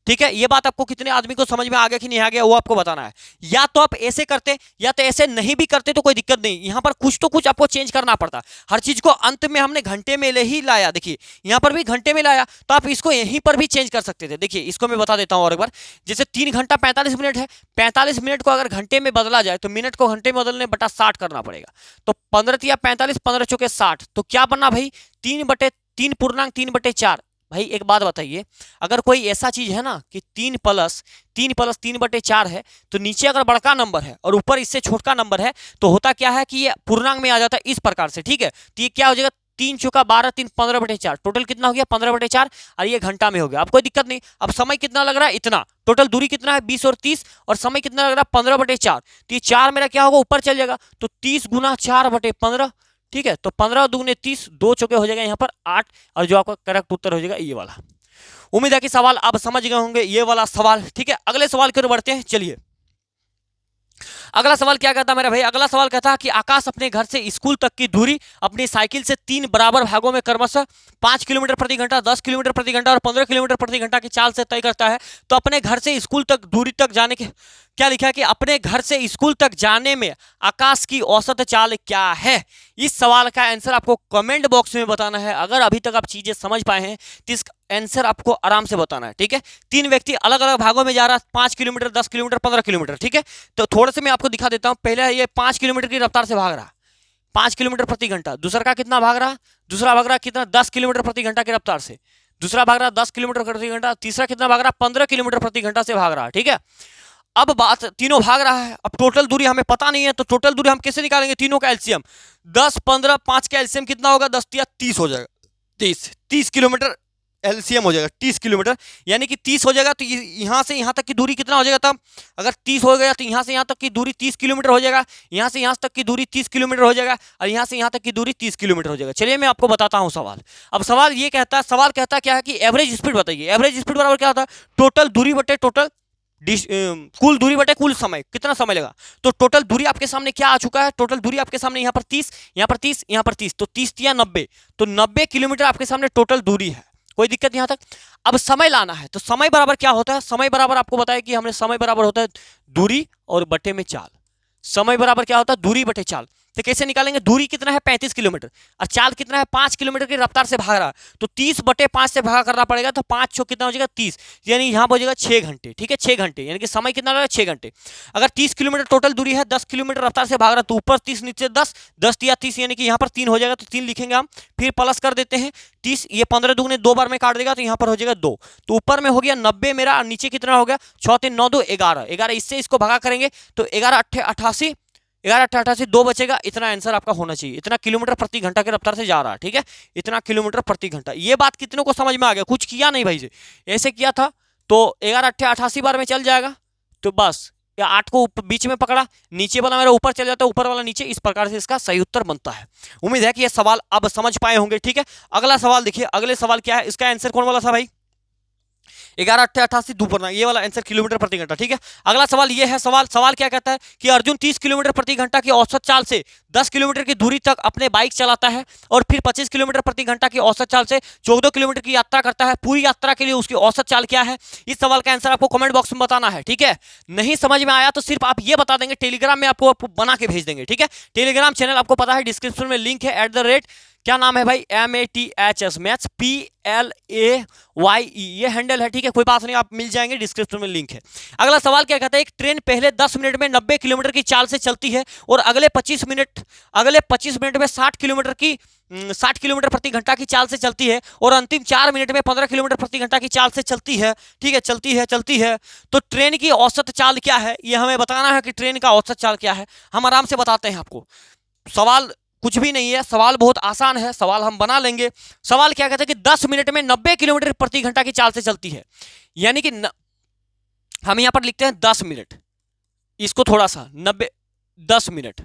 ठीक है। ये बात आपको कितने आदमी को समझ में आ गया कि नहीं आ गया वो आपको बताना है। या तो आप ऐसे करते या तो ऐसे नहीं भी करते तो कोई दिक्कत नहीं, यहां पर कुछ तो कुछ आपको चेंज करना पड़ता। हर चीज को अंत में हमने घंटे में ले ही लाया, देखिए यहां पर भी घंटे में लाया, तो आप इसको यहीं पर भी चेंज कर सकते थे। देखिए इसको मैं बता देता हूं और एक बार, जैसे 3 घंटा 45 मिनट है, 45 मिनट को अगर घंटे में बदला जाए तो मिनट को घंटे में बदलने बटा 60 करना पड़ेगा, तो 15 या 45, 15 चौके 60, तो क्या बनना भाई 3 पूर्णांक 3/4, भाई एक बात बताइए, अगर कोई ऐसा चीज है ना कि 3+3 है, तो नीचे अगर बड़का नंबर है और ऊपर इससे छोटा नंबर है, तो होता क्या है कि ये पूर्णांक में आ जाता है इस प्रकार से, ठीक है। तो ये क्या हो जाएगा, 3×4 = 12, 3 15/4, टोटल कितना हो गया 15/4, और ये घंटा में हो गया। अब कोई दिक्कत नहीं। अब समय कितना लग रहा है, इतना, टोटल दूरी कितना है 20 और 30, और समय कितना लग रहा है 15/4। तो ये 4 मेरा क्या होगा, ऊपर चल जाएगा, तो 30 × 4/15, ठीक है। तो 15 दूने 30, 2 चौके हो जाएगा यहाँ पर 8, और जो आपका करेक्ट उत्तर हो जाएगा ये वाला। उम्मीद है कि सवाल आप समझ गए होंगे, ये वाला सवाल, ठीक है। अगले सवाल की ओर बढ़ते हैं, चलिए। अगला सवाल क्या कहता है मेरा भाई, अगला सवाल कहता है कि आकाश अपने घर से स्कूल तक की दूरी अपनी साइकिल से 3 बराबर भागों में क्रमशः 5 किलोमीटर प्रति घंटा, 10 किलोमीटर प्रति घंटा और 15 किलोमीटर प्रति घंटा की चाल से तय करता है। तो अपने घर से स्कूल तक दूरी तक जाने के, क्या लिखा है कि अपने घर से स्कूल तक जाने में आकाश की औसत चाल क्या है। इस सवाल का आंसर आपको कमेंट बॉक्स में बताना है। अगर अभी तक आप चीजें समझ पाए हैं तो इस आंसर आपको आराम से बताना है, ठीक है। 3 व्यक्ति अलग अलग भागों में जा रहा है, 5 किलोमीटर, 10 किलोमीटर, 15 किलोमीटर, ठीक है। तो थोड़े से मैं आपको दिखा देता हूं। पहले ये 5 किलोमीटर की रफ्तार से भाग रहा, 5 किलोमीटर प्रति घंटा। दूसरा का कितना भाग रहा, दूसरा भाग रहा कितना, 10 किलोमीटर प्रति घंटा की रफ्तार से। दूसरा भाग रहा 10 किलोमीटर प्रति घंटा। तीसरा कितना भाग रहा, 15 किलोमीटर प्रति घंटा से भाग रहा, ठीक है। अब बात, तीनों भाग रहा है, अब टोटल दूरी हमें पता नहीं है, तो टोटल दूरी हम कैसे निकालेंगे, तीनों का एलसीएम 10, 15, 5 का एलसीएम कितना होगा, 10 या 30 हो जाएगा, 30 किलोमीटर एलसीएम हो जाएगा, 30 किलोमीटर, यानी कि 30 हो जाएगा। तो यहाँ से यहाँ तक की दूरी कितना हो जाएगा, तब अगर 30 हो गया तो यहाँ से यहाँ तक की दूरी 30 किलोमीटर हो जाएगा, यहाँ से यहाँ तक की दूरी 30 किलोमीटर हो जाएगा, और यहाँ से यहाँ तक की दूरी 30 किलोमीटर हो जाएगा। चलिए मैं आपको बताता हूँ सवाल। अब सवाल ये कहता है, सवाल कहता क्या है कि एवरेज स्पीड बताइए। एवरेज स्पीड बराबर क्या होता है, टोटल दूरी बटे टोटल कुल दूरी बटे कुल समय, कितना समय लगा। तो टोटल दूरी आपके सामने क्या आ चुका है, टोटल दूरी आपके सामने यहाँ पर 30, यहाँ पर 30, यहाँ पर 30, तो 30 या 90, तो 90 किलोमीटर आपके सामने टोटल दूरी है। कोई दिक्कत यहाँ तक। अब समय लाना है, तो समय बराबर क्या होता है, समय बराबर आपको बताया कि हमने समय बराबर होता है दूरी और बटे में चाल। समय बराबर क्या होता है, दूरी बटे चाल। तो कैसे निकालेंगे, दूरी कितना है 35 किलोमीटर और चाल कितना है 5 किलोमीटर की रफ्तार से भाग रहा, तो 30/5 से भागा करना पड़ेगा, तो 5 छो कितना हो जाएगा 30, यानी यहाँ हो जाएगा 6 घंटे, ठीक है। 6 घंटे यानी कि समय कितना लगा 6 घंटे। अगर 30 किलोमीटर टोटल दूरी है, 10 किलोमीटर रफ्तार से भाग रहा, तो ऊपर 30 नीचे 10, 10 या 30, यानी कि यहाँ पर 3 हो जाएगा, तो 3 लिखेंगे हम, फिर प्लस कर देते हैं 30, ये 15 दूगुने 2 बार में काट देगा, तो यहाँ पर हो जाएगा 2, तो ऊपर में हो गया 90 मेरा, और नीचे कितना हो गया 6 3 9 2 11, 11 इससे इसको भागा करेंगे तो 11 8 88, 11 8 88, 2 बचेगा। इतना आंसर आपका होना चाहिए, इतना किलोमीटर प्रति घंटा की रफ्तार से जा रहा है, ठीक है। इतना किलोमीटर प्रति घंटा, ये बात कितनों को समझ में आ गया, कुछ किया नहीं भाई से, ऐसे किया था तो 11 8 88 बार में चल जाएगा, तो बस या 8 को बीच में पकड़ा, नीचे वाला मेरा ऊपर चल जाता है, ऊपर वाला नीचे, इस प्रकार से इसका सही उत्तर बनता है। उम्मीद है कि यह सवाल अब समझ पाए होंगे, ठीक है। अगला सवाल देखिए, अगले सवाल क्या है, इसका आंसर कौन वाला था भाई, 11 8 88 2 ये वाला आंसर किलोमीटर प्रति घंटा, ठीक है। अगला सवाल ये है, सवाल क्या कहता है कि अर्जुन 30 किलोमीटर प्रति घंटा की औसत चाल से 10 किलोमीटर की दूरी तक अपने बाइक चलाता है, और फिर 25 किलोमीटर प्रति घंटा की औसत चाल से 14 किलोमीटर की यात्रा करता है। पूरी यात्रा के लिए उसकी औसत चाल क्या है। इस सवाल का आंसर आपको कमेंट बॉक्स में बताना है, ठीक है। नहीं समझ में आया तो सिर्फ आप ये बता देंगे, टेलीग्राम में आपको बना के भेज देंगे, ठीक है। टेलीग्राम चैनल आपको पता है, डिस्क्रिप्शन में लिंक है, क्या नाम है भाई, MATHS मैथ्स PLAYE, ये हैंडल है, ठीक है। कोई बात नहीं, आप मिल जाएंगे, डिस्क्रिप्शन में लिंक है। अगला सवाल क्या कहता है, एक ट्रेन पहले 10 मिनट में 90 किलोमीटर की चाल से चलती है, और अगले 25 मिनट में 60 किलोमीटर प्रति घंटा की चाल से चलती है, और अंतिम 4 मिनट में 15 किलोमीटर प्रति घंटा की चाल से चलती है, ठीक है। चलती है तो ट्रेन की औसत चाल क्या है, ये हमें बताना है कि ट्रेन का औसत चाल क्या है। हम आराम से बताते हैं आपको, सवाल कुछ भी नहीं है, सवाल बहुत आसान है, सवाल हम बना लेंगे। सवाल क्या कहता है कि 10 मिनट में 90 किलोमीटर प्रति घंटा की चाल से चलती है, यानी कि हम यहां पर लिखते हैं 10 मिनट, इसको थोड़ा सा 10 मिनट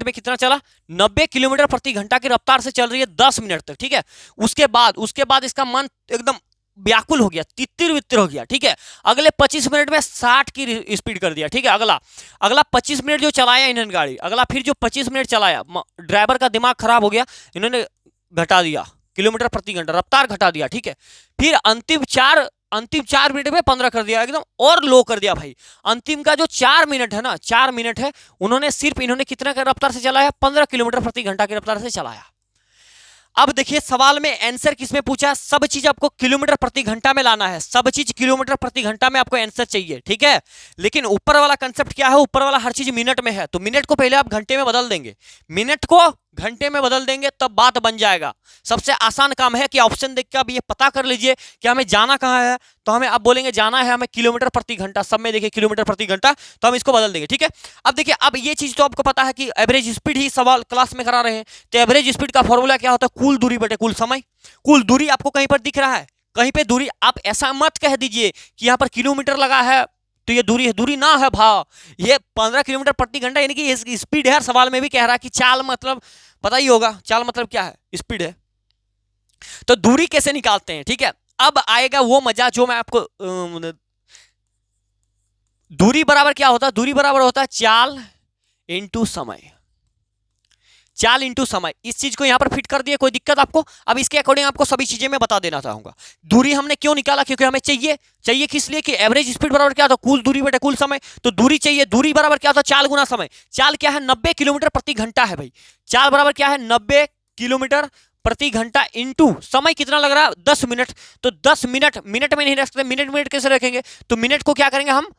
में कितना चला, 90 किलोमीटर प्रति घंटा की रफ्तार से चल रही है 10 मिनट तक, ठीक है। उसके बाद इसका मन एकदम व्याकुल हो गया, तितिर वितिर हो गया, ठीक है। अगले 25 मिनट में 60 की स्पीड कर दिया, ठीक है। अगला 25 मिनट जो चलाया इन्होंने गाड़ी, अगला फिर जो 25 मिनट चलाया, ड्राइवर का दिमाग खराब हो गया, इन्होंने घटा दिया किलोमीटर प्रति घंटा, रफ्तार घटा दिया, ठीक है। फिर अंतिम 4 मिनट में 15 कर दिया, एकदम और लो कर दिया भाई। अंतिम का जो 4 मिनट है ना, 4 मिनट है, इन्होंने कितना का रफ्तार से चलाया, 15 किलोमीटर प्रति घंटा की रफ्तार से चलाया। अब देखिए सवाल में आंसर किसमें पूछा, सब चीज आपको किलोमीटर प्रति घंटा में लाना है, सब चीज किलोमीटर प्रति घंटा में आपको आंसर चाहिए, ठीक है। लेकिन ऊपर वाला कंसेप्ट क्या है, ऊपर वाला हर चीज मिनट में है, तो मिनट को पहले आप घंटे में बदल देंगे, मिनट को घंटे में बदल देंगे तब बात बन जाएगा। सबसे आसान काम है कि ऑप्शन देख के अब ये पता कर लीजिए कि हमें जाना कहाँ है। तो हमें अब बोलेंगे जाना है हमें किलोमीटर प्रति घंटा, सब में देखिए किलोमीटर प्रति घंटा, तो हम इसको बदल देंगे। ठीक है, अब देखिए, अब ये चीज तो आपको पता है कि एवरेज स्पीड ही सवाल क्लास में करा रहे हैं, तो एवरेज स्पीड का फॉर्मूला क्या होता है? कुल दूरी बटे कुल समय। कुल दूरी आपको कहीं पर दिख रहा है? कहीं पे दूरी, आप ऐसा मत कह दीजिए कि यहाँ पर किलोमीटर लगा है तो ये दूरी है, दूरी ना है भाव, ये 15 किलोमीटर प्रति घंटा यानी कि स्पीड है। सवाल में भी कह रहा है कि चाल मतलब पता ही होगा, चाल मतलब क्या है? स्पीड है। तो दूरी कैसे निकालते हैं? ठीक है, अब आएगा वो मजा जो मैं आपको दूरी बराबर क्या होता है? दूरी बराबर होता है चाल इंटू समय। चाल इंटू समय, इस चीज को यहां पर फिट कर दिए, कोई दिक्कत आपको? अब इसके अकॉर्डिंग आपको सभी चीजें मैं बता देना चाहूंगा। दूरी हमने क्यों निकाला? क्योंकि हमें चाहिए किस लिए? कि एवरेज स्पीड बराबर क्या होता? कुल दूरी बटे कुल समय। तो दूरी चाहिए, दूरी बराबर क्या होता? चाल गुना समय। चाल क्या है? 90 किलोमीटर प्रति घंटा है भाई। चाल बराबर क्या है? 90 किलोमीटर प्रति घंटा इंटू समय कितना लग रहा है? 10 मिनट। तो 10 मिनट, मिनट में नहीं रख सकते, मिनट कैसे रखेंगे? तो मिनट को क्या करेंगे हम?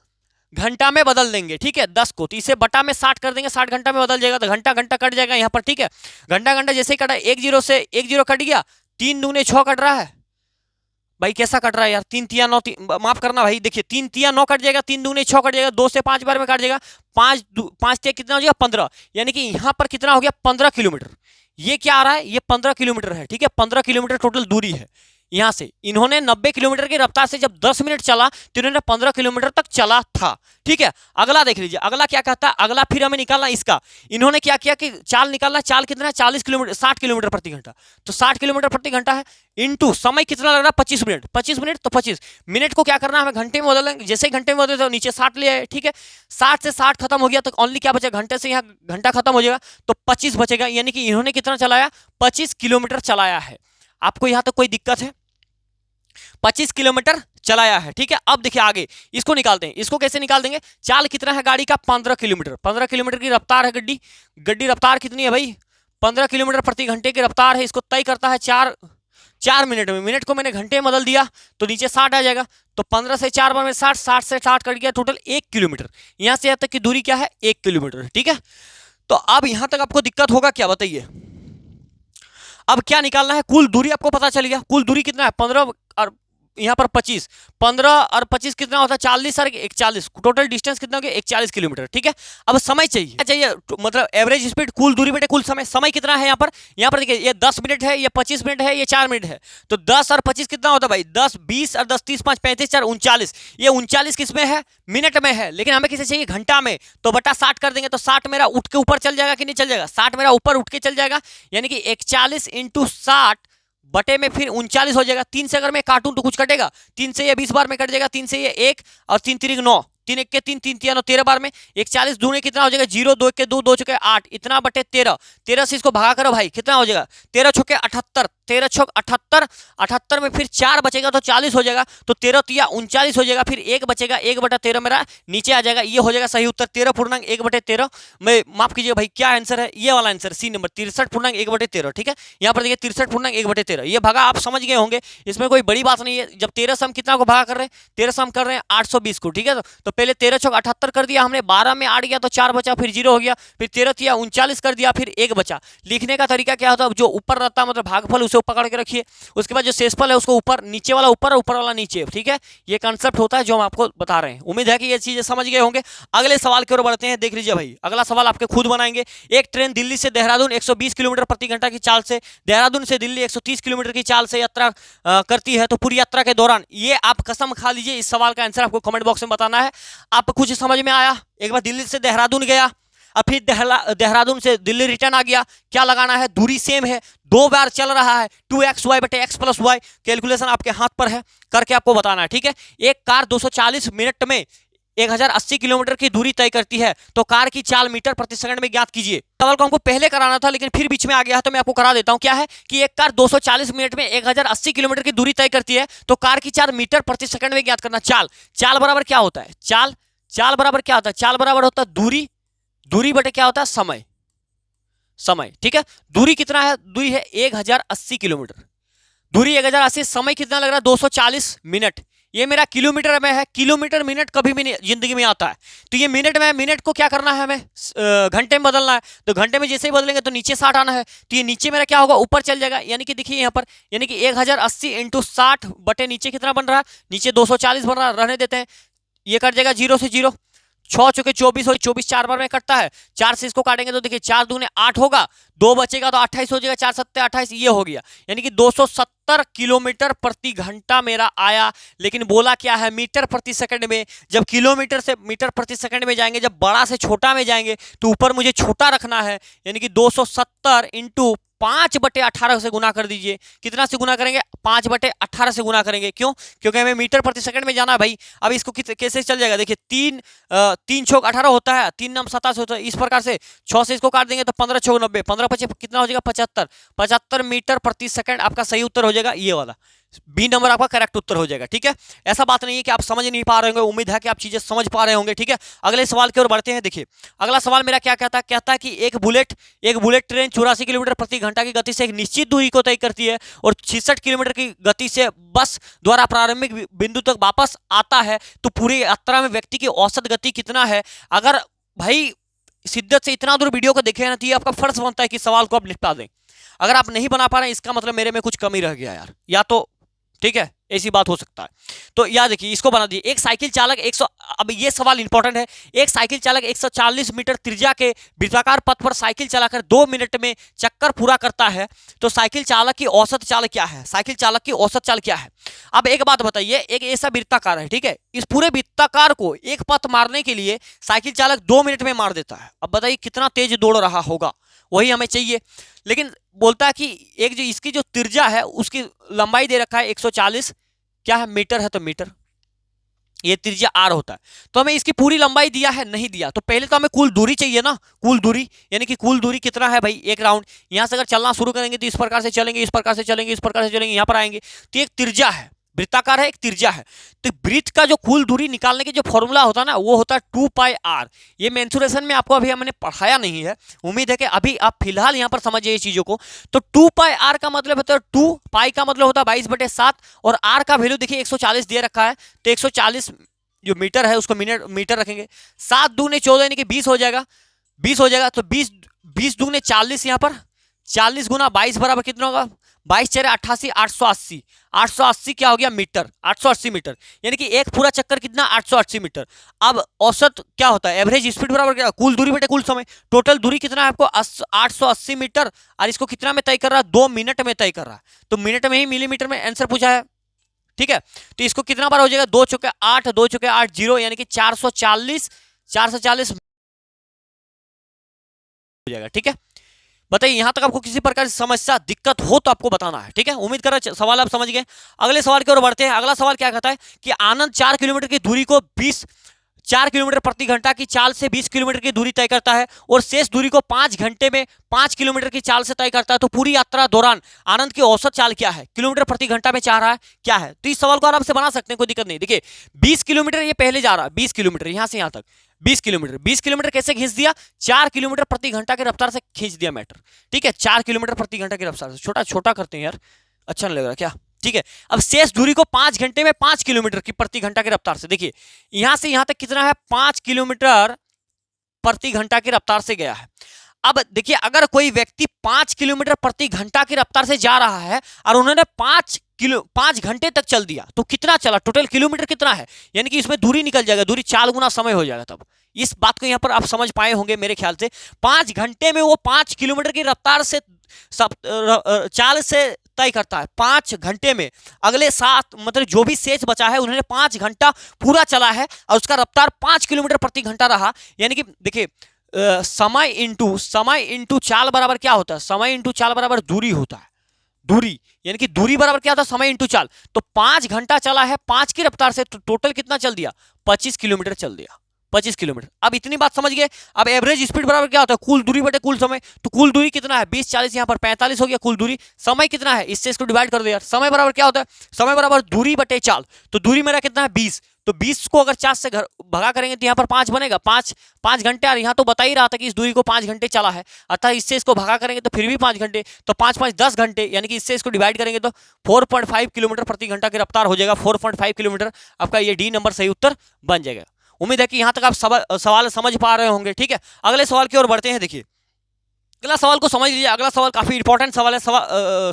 घंटा में बदल देंगे। ठीक है, 10 को तो इसे बटा में 60 कर देंगे, 60 घंटा में बदल जाएगा, तो घंटा घंटा कट जाएगा यहाँ पर। ठीक है, घंटा जैसे ही कटा, 1 0 से 1 0 कट गया, 3 दूने 6 कट रहा है भाई। कैसा कट रहा है यार? 3 तिया 9, माफ करना भाई, देखिए 3 तिया 9 कट जाएगा, 3 दूने 6 कट जाएगा, 2 से 5 बार में कट जाएगा, 5 तिया कितना हो जाएगा? 15। यानी कि यहाँ पर कितना हो गया? 15 किलोमीटर। ये क्या आ रहा है? ये 15 किलोमीटर है। ठीक है, 15 किलोमीटर टोटल दूरी है। यहां से इन्होंने 90 किलोमीटर की रफ्तार से जब 10 मिनट चला तो इन्होंने 15 किलोमीटर तक चला था। ठीक है, अगला देख लीजिए, अगला क्या कहता है? अगला फिर हमें निकालना इसका। इन्होंने क्या किया कि चाल निकालना, चाल कितना है? 40 किलोमीटर, 60 किलोमीटर प्रति घंटा। तो 60 किलोमीटर प्रति घंटा है इंटू समय कितना लग रहा है? 25 मिनट। 25 मिनट तो 25 मिनट को क्या करना है? हमें घंटे में बदलेंगे। जैसे ही घंटे में बदले तो नीचे 60 ले आए। ठीक है, 60 से 60 खत्म हो गया तो ओनली क्या बचा? घंटे से यहाँ घंटा खत्म हो जाएगा तो 25 बचेगा। यानी कि इन्होंने कितना चलाया? 25 किलोमीटर चलाया है। आपको यहां तक कोई दिक्कत है? 25 किलोमीटर चलाया है। ठीक है, अब देखिए आगे इसको निकालते हैं। इसको कैसे निकाल देंगे? चाल कितना है गाड़ी का? 15 किलोमीटर। 15 किलोमीटर की रफ्तार है गड्डी रफ्तार कितनी है भाई? 15 किलोमीटर प्रति घंटे की रफ्तार है। इसको तय करता है 4 मिनट में। मिनट को मैंने घंटे में बदल दिया तो नीचे 60 आ जाएगा। तो 15 से 4 बार में 60, 60 से 60 कट गया, टोटल 1 किलोमीटर। यहां से यहां तक की दूरी क्या है? 1 किलोमीटर। ठीक है, तो अब यहां तक आपको दिक्कत होगा क्या? बताइए। अब क्या निकालना है? कुल दूरी आपको पता चल गया। कुल दूरी कितना है? 15 और यहाँ पर 25, 15 और 25 कितना होता है? 40 और 41, टोटल डिस्टेंस कितना हो गया? 41 किलोमीटर। ठीक है, अब समय चाहिए मतलब एवरेज स्पीड, कुल दूरी बटे कुल समय। समय कितना है यहाँ पर देखिए, ये 10 मिनट है, ये 25 मिनट है, ये 4 मिनट है। तो 10 और 25 कितना होता है भाई? 10 20 और 10 30 5 35 4 39। ये 39 किस में है? मिनट में है। लेकिन हमें किसे चाहिए? घंटा में। तो बटा 60 कर देंगे तो 60 मेरा उठ के ऊपर चल जाएगा कि नहीं चल जाएगा? 60 मेरा ऊपर उठ के चल जाएगा। यानी कि 41 इंटू 60 बटे में फिर 39 हो जाएगा। 3 से अगर मैं काटूं तो कुछ कटेगा? 3 से ये 20 बार में कट जाएगा, 3 से ये 1 और 3 3 9, 3 1 के 3, 3 3 9, 13 बार में। 41 दूने कितना हो जाएगा? 0 2 के 2, 2 चुके 8, इतना बटे 13। 13 से इसको भागा करो भाई, कितना हो जाएगा? 13 छुके 78, 13 छुक 78, 78 में फिर 4 बचेगा तो 40 हो जाएगा। तो 13 तिया 39 हो जाएगा, फिर 1 बचेगा, 1 बटा 13 मेरा नीचे आ जाएगा। ये हो जाएगा सही उत्तर 13.1 बटे 13। मैं माफ कीजिए भाई, क्या आंसर है? ये वाला आंसर सी नंबर 63.1 बटे 13। ठीक है, यहाँ पर देखिए 63.1 बटे 13, ये भागा आप समझ गए होंगे, इसमें कोई बड़ी बात नहीं है। जब 13 से हम कितना को भागा कर रहे हैं? 13 से हम कर रहे हैं 820 को। ठीक है, तो पहले 13 छक 78 कर दिया हमने, 12 में 8 गया तो 4 बचा, फिर 0 हो गया, फिर 13 तिया 39 कर दिया, फिर 1 बचा। लिखने का तरीका क्या होता है? जो ऊपर रहता है मतलब भागफल, उसे पकड़ के रखिए। उसके बाद जो शेषफल है उसको ऊपर, नीचे वाला ऊपर और ऊपर वाला नीचे। ठीक है, ये कंसेप्ट होता है जो हम आपको बता रहे हैं। उम्मीद है कि ये चीजें समझ गए होंगे। अगले सवाल की ओर बढ़ते हैं। देख लीजिए भाई, अगला सवाल आपके खुद बनाएंगे। एक ट्रेन दिल्ली से देहरादून 120 किलोमीटर प्रति घंटा की चाल से, देहरादून से दिल्ली 130 किलोमीटर की चाल से यात्रा करती है। तो पूरी यात्रा के दौरान, ये आप कसम खा लीजिए, इस सवाल का आंसर आपको कमेंट बॉक्स में बताना है। आपको कुछ समझ में आया? एक बार दिल्ली से देहरादून गया और फिर देहरादून से दिल्ली रिटर्न आ गया, क्या लगाना है? दूरी सेम है, 2 बार चल रहा है, 2xy बटे x प्लस वाई। कैलकुलेशन आपके हाथ पर है, करके आपको बताना है। ठीक है, एक कार 240 मिनट में 1080 किलोमीटर की दूरी तय करती है, तो कार की चाल मीटर प्रति सेकंड में ज्ञात कीजिए। सवाल को हमको पहले कराना था लेकिन फिर बीच में आ गया, तो मैं आपको करा देता हूं। क्या है कि एक कार 240 मिनट में 1080 किलोमीटर की दूरी तय करती है, तो कार की चाल मीटर प्रति सेकंड में ज्ञात करना। चाल बराबर क्या होता है? चाल बराबर क्या होता है? चाल बराबर होता है दूरी बटे क्या होता है? समय। ठीक है, दूरी कितना है? दूरी है 1080 किलोमीटर। दूरी 1080, समय कितना लग रहा है? 240 मिनट। ये मेरा किलोमीटर में है, किलोमीटर मिनट कभी भी नहीं जिंदगी में आता है, तो ये मिनट में है, मिनट को क्या करना है हमें घंटे में बदलना है, तो घंटे में जैसे ही बदलेंगे तो नीचे 60 आना है, तो ये नीचे मेरा क्या होगा ऊपर चल जाएगा, यानी कि देखिए यहाँ पर, यानी कि 1080 इंटू 60 बटे नीचे कितना बन रहा है, नीचे 240 बन रहा है, रहने देते हैं, ये कट जाएगा 0 से 0, 6 चुके 24 हो, 24 4 बार में कटता है, 4 से इसको काटेंगे तो देखिए 4 दूने 8 होगा, 2 बचेगा तो 28 हो जाएगा, 4 सत्ते 28, ये हो गया, यानी कि 270 किलोमीटर प्रति घंटा मेरा आया। लेकिन बोला क्या है मीटर प्रति सेकंड में, जब किलोमीटर से मीटर प्रति सेकंड में जाएंगे, जब बड़ा से छोटा में जाएंगे तो ऊपर मुझे छोटा रखना है, यानी कि 270 इंटू 5/18 से गुना कर दीजिए, कितना से गुना करेंगे 5/18 से गुना करेंगे, क्यों, क्योंकि हमें मीटर प्रति सेकंड में जाना है भाई। अब इसको कैसे चल जाएगा, देखिए 3 छोक 18 होता है, 3 नम 27 होता है, इस प्रकार से 6 से इसको काट देंगे तो 15 छोक 90, 15 पचे कितना हो जाएगा 75 मीटर प्रति सेकंड आपका सही उत्तर हो जाएगा, ये वाला बी नंबर आपका करेक्ट उत्तर हो जाएगा। ठीक है, ऐसा बात नहीं है कि आप समझ नहीं पा रहे होंगे, उम्मीद है कि आप चीजें समझ पा रहे होंगे। ठीक है, अगले सवाल की ओर बढ़ते हैं। देखिए अगला सवाल मेरा क्या कहता है कि एक बुलेट ट्रेन 84 किलोमीटर प्रति घंटा की गति से एक निश्चित दूरी को तय करती है और 66 किलोमीटर की गति से बस द्वारा प्रारंभिक बिंदु तक वापस आता है, तो पूरी यात्रा में व्यक्ति की औसत गति कितना है। अगर भाई शिद्दत से इतना दूर वीडियो को देखे ना, तो ये आपका फर्ज बनता है कि सवाल को आप निपटा दें। अगर आप नहीं बना पा रहे हैं, इसका मतलब मेरे में कुछ कमी रह गया यार, या तो ठीक है, ऐसी बात हो सकता है। तो याद देखिए, इसको बना दिए, एक साइकिल चालक 100, अब ये सवाल इंपॉर्टेंट है, एक साइकिल चालक 140 मीटर त्रिज्या के वृत्ताकार पथ पर साइकिल चलाकर 2 मिनट में चक्कर पूरा करता है, तो साइकिल चालक की औसत चाल क्या है, साइकिल चालक की औसत चाल क्या है। अब एक बात बताइए, एक ऐसा वृत्ताकार है, ठीक है, इस पूरे वृत्ताकार को एक पथ मारने के लिए साइकिल चालक 2 मिनट में मार देता है। अब बताइए कितना तेज दौड़ रहा होगा, वही हमें चाहिए। लेकिन बोलता है कि एक जो इसकी जो त्रिज्या है उसकी लंबाई दे रखा है 140, क्या है मीटर है, तो मीटर, ये त्रिज्या आर होता है, तो हमें इसकी पूरी लंबाई दिया है नहीं दिया, तो पहले तो हमें कुल दूरी चाहिए ना, कुल दूरी, यानी कि कुल दूरी कितना है भाई, एक राउंड। यहां से अगर चलना शुरू करेंगे तो इस प्रकार से चलेंगे, इस प्रकार से चलेंगे, इस प्रकार से चलेंगे, यहां पर आएंगे, तो एक त्रिज्या है, वृत्ताकार है, एक त्रिज्या है, तो वृत्त का जो कुल दूरी निकालने के जो फॉर्मूला होता है ना, वो होता है 2πr। ये मेंसुरेशन में आपको अभी हमने पढ़ाया नहीं है, उम्मीद है कि अभी आप फिलहाल यहां पर समझिए इस चीजों को। तो 2πr का मतलब होता है 2 पाई का मतलब होता है 22/7, और r का वैल्यू देखिए 140 दे रखा है, तो 140 जो मीटर है उसको मीटर रखेंगे, 7 दूने 14 यानी कि 20 हो जाएगा, 20 हो जाएगा, तो 20 दूने 40, यहाँ पर 40 गुना 22 बराबर कितना होगा, 22 4 88, 880, 880 क्या हो गया मीटर, 880 मीटर, यानी कि एक पूरा चक्कर कितना 880 मीटर। अब औसत क्या होता है, एवरेज स्पीड बराबर क्या, कुल दूरी बटे कुल समय, टोटल दूरी कितना है आपको 880 मीटर, और इसको कितना में तय कर रहा है, 2 मिनट में तय कर रहा है, तो मिनट में ही मिलीमीटर में आंसर पूछा है। ठीक है, तो इसको कितना बार हो जाएगा, 2 चुके 8, 2 चुके 8 0, यानी कि 440 हो जाएगा। ठीक है, बताइए यहां तक आपको किसी प्रकार की समस्या दिक्कत हो तो आपको बताना है। ठीक है, उम्मीद कर रहा सवाल आप समझ गए। अगले सवाल की ओर बढ़ते हैं। अगला सवाल क्या कहता है कि आनंद 4 किलोमीटर की दूरी को 4 किलोमीटर प्रति घंटा की चाल से 20 किलोमीटर की दूरी तय करता है और शेष दूरी को 5 घंटे में 5 किलोमीटर की चाल से तय करता है, तो पूरी यात्रा दौरान आनंद की औसत चाल क्या है, किलोमीटर प्रति घंटा में चाह रहा है क्या है। तो इस सवाल को आराम से बना सकते हैं, कोई दिक्कत नहीं। देखिए 20 किलोमीटर ये पहले जा रहा है, 20 किलोमीटर यहां से यहां तक 20 किलोमीटर कैसे खींच दिया, 4 किलोमीटर प्रति घंटा की रफ्तार से खींच दिया मैटर। ठीक है, 4 किलोमीटर प्रति घंटा की रफ्तार से, छोटा छोटा करते हैं यार, अच्छा नहीं लग रहा क्या। ठीक है, अब शेष दूरी को 5 घंटे में 5 किलोमीटर की प्रति घंटा की रफ्तार से, देखिए यहां से यहां तक कितना है 5 किलोमीटर प्रति घंटा की रफ्तार से गया है। अब देखिए अगर कोई व्यक्ति 5 किलोमीटर प्रति घंटा की रफ्तार से जा रहा है और उन्होंने 5 घंटे तक चल दिया, तो कितना चला, टोटल किलोमीटर कितना है, यानी कि इसमें दूरी निकल जाएगा, दूरी 4 गुना समय हो जाएगा। तब इस बात को यहां पर आप समझ पाए होंगे मेरे ख्याल से। 5 घंटे में वो 5 किलोमीटर की रफ्तार से चाल से तय करता है, 5 घंटे में। अगले 7 मतलब जो भी शेष बचा है उन्होंने 5 घंटा पूरा चला है और उसका रफ्तार 5 किलोमीटर प्रति घंटा रहा। यानी कि देखिए समय इंटू चाल बराबर क्या होता है, समय इंटू चाल बराबर दूरी होता है, दूरी यानी कि दूरी बराबर क्या होता है, समय इंटू चाल। तो 5 घंटा चला है 5 की रफ्तार से, तो टोटल कितना चल दिया, 25 किलोमीटर चल दिया, 25 किलोमीटर। अब इतनी बात समझ गए। अब एवरेज स्पीड बराबर क्या होता है, कुल दूरी बटे कुल समय। तो कुल दूरी कितना है 20 40, यहाँ पर 45 हो गया कुल दूरी। समय कितना है, इससे इसको डिवाइड कर दो यार, समय बराबर क्या होता है, समय बराबर दूरी बटे चाल। तो दूरी मेरा कितना है 20, तो 20 को अगर 4 से भगा करेंगे तो यहाँ पर 5 बनेगा, 5 घंटे। और यहाँ तो बता ही रहा था कि इस दूरी को 5 घंटे चला है, अतः इससे इसको भगा करेंगे तो फिर भी 5 घंटे, तो 5 5 10 घंटे, यानी कि इससे इसको डिवाइड करेंगे तो 4.5 किलोमीटर प्रति घंटा की रफ्तार हो जाएगा। 4.5 किलोमीटर, आपका ये डी नंबर सही उत्तर बन जाएगा। उम्मीद है कि यहाँ तक आप सवाल समझ पा रहे होंगे। ठीक है, अगले सवाल की ओर बढ़ते हैं। देखिए अगला सवाल को समझ लीजिए, अगला सवाल काफी इंपॉर्टेंट सवाल है।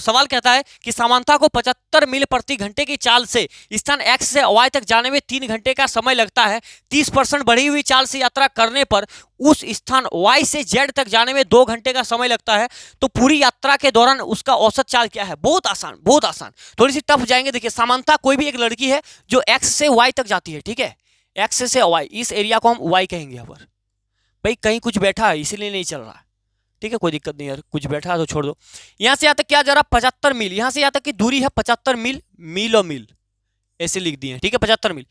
सवाल कहता है कि सामान्यता को 75 मील प्रति घंटे की चाल से स्थान एक्स से वाई तक जाने में 3 घंटे का समय लगता है। 30% बढ़ी हुई चाल से यात्रा करने पर उस स्थान वाई से जेड तक जाने में 2 घंटे का समय लगता है। तो पूरी यात्रा के दौरान उसका औसत चाल क्या है? बहुत आसान, बहुत आसान, थोड़ी सी टफ जाएंगे। देखिए सामान्यता कोई भी एक लड़की है जो एक्स से वाई तक जाती है। ठीक है, एक्स से वाई, इस एरिया को हम वाई कहेंगे। यहाँ पर भाई कहीं कुछ बैठा है इसीलिए नहीं चल रहा है। ठीक है, कोई दिक्कत नहीं यार, कुछ बैठा है तो छोड़ दो। यहां से यहां तक क्या जा रहा? 75 मील। यहां से यहां तक की दूरी है 75 मील, मील और मील ऐसे लिख दिए। ठीक है, 75 मील।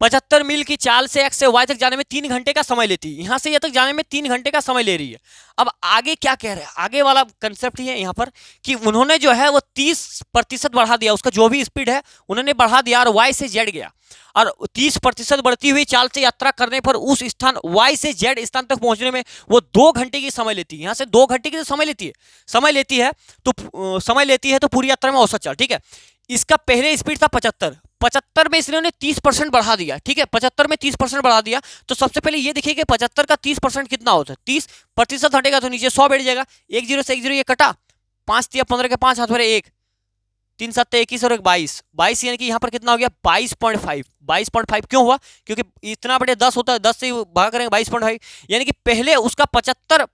75 मील की चाल से एक्स से वाई तक जाने में 3 घंटे का समय लेती है। यहां से यहां तक जाने में 3 घंटे का समय ले रही है। अब आगे क्या कह रहे हैं? आगे वाला कंसेप्ट ही है यहाँ पर कि उन्होंने जो है वो 30% बढ़ा दिया, उसका जो भी स्पीड है उन्होंने बढ़ा दिया और वाई से जेड गया। और 30% बढ़ती हुई चाल से यात्रा करने पर उस स्थान वाई से जेड स्थान तक पहुंचने में वो 2 घंटे की समय लेती है। यहां से 2 घंटे की समय लेती है, समय लेती है तो पूरी यात्रा में औसत चाल। ठीक है, इसका पहले स्पीड था 75 में इसने 30% बढ़ा दिया। ठीक है, 75 में 30% बढ़ा दिया। तो सबसे पहले ये देखिए कि 75 का 30% कितना होता है? 30% हटेगा तो नीचे 100 बैठ जाएगा। 1 0 से 1 0 ये कटा, 5 3 15 के 5 हाथ भरे 1, 3 7 21 और 22 यानी कि यहाँ पर कितना हो गया? 22.5 क्यों हुआ? क्योंकि इतना बड़े 10 होता है, 10 से भागा करेंगे 22.5, यानी कि पहले उसका 75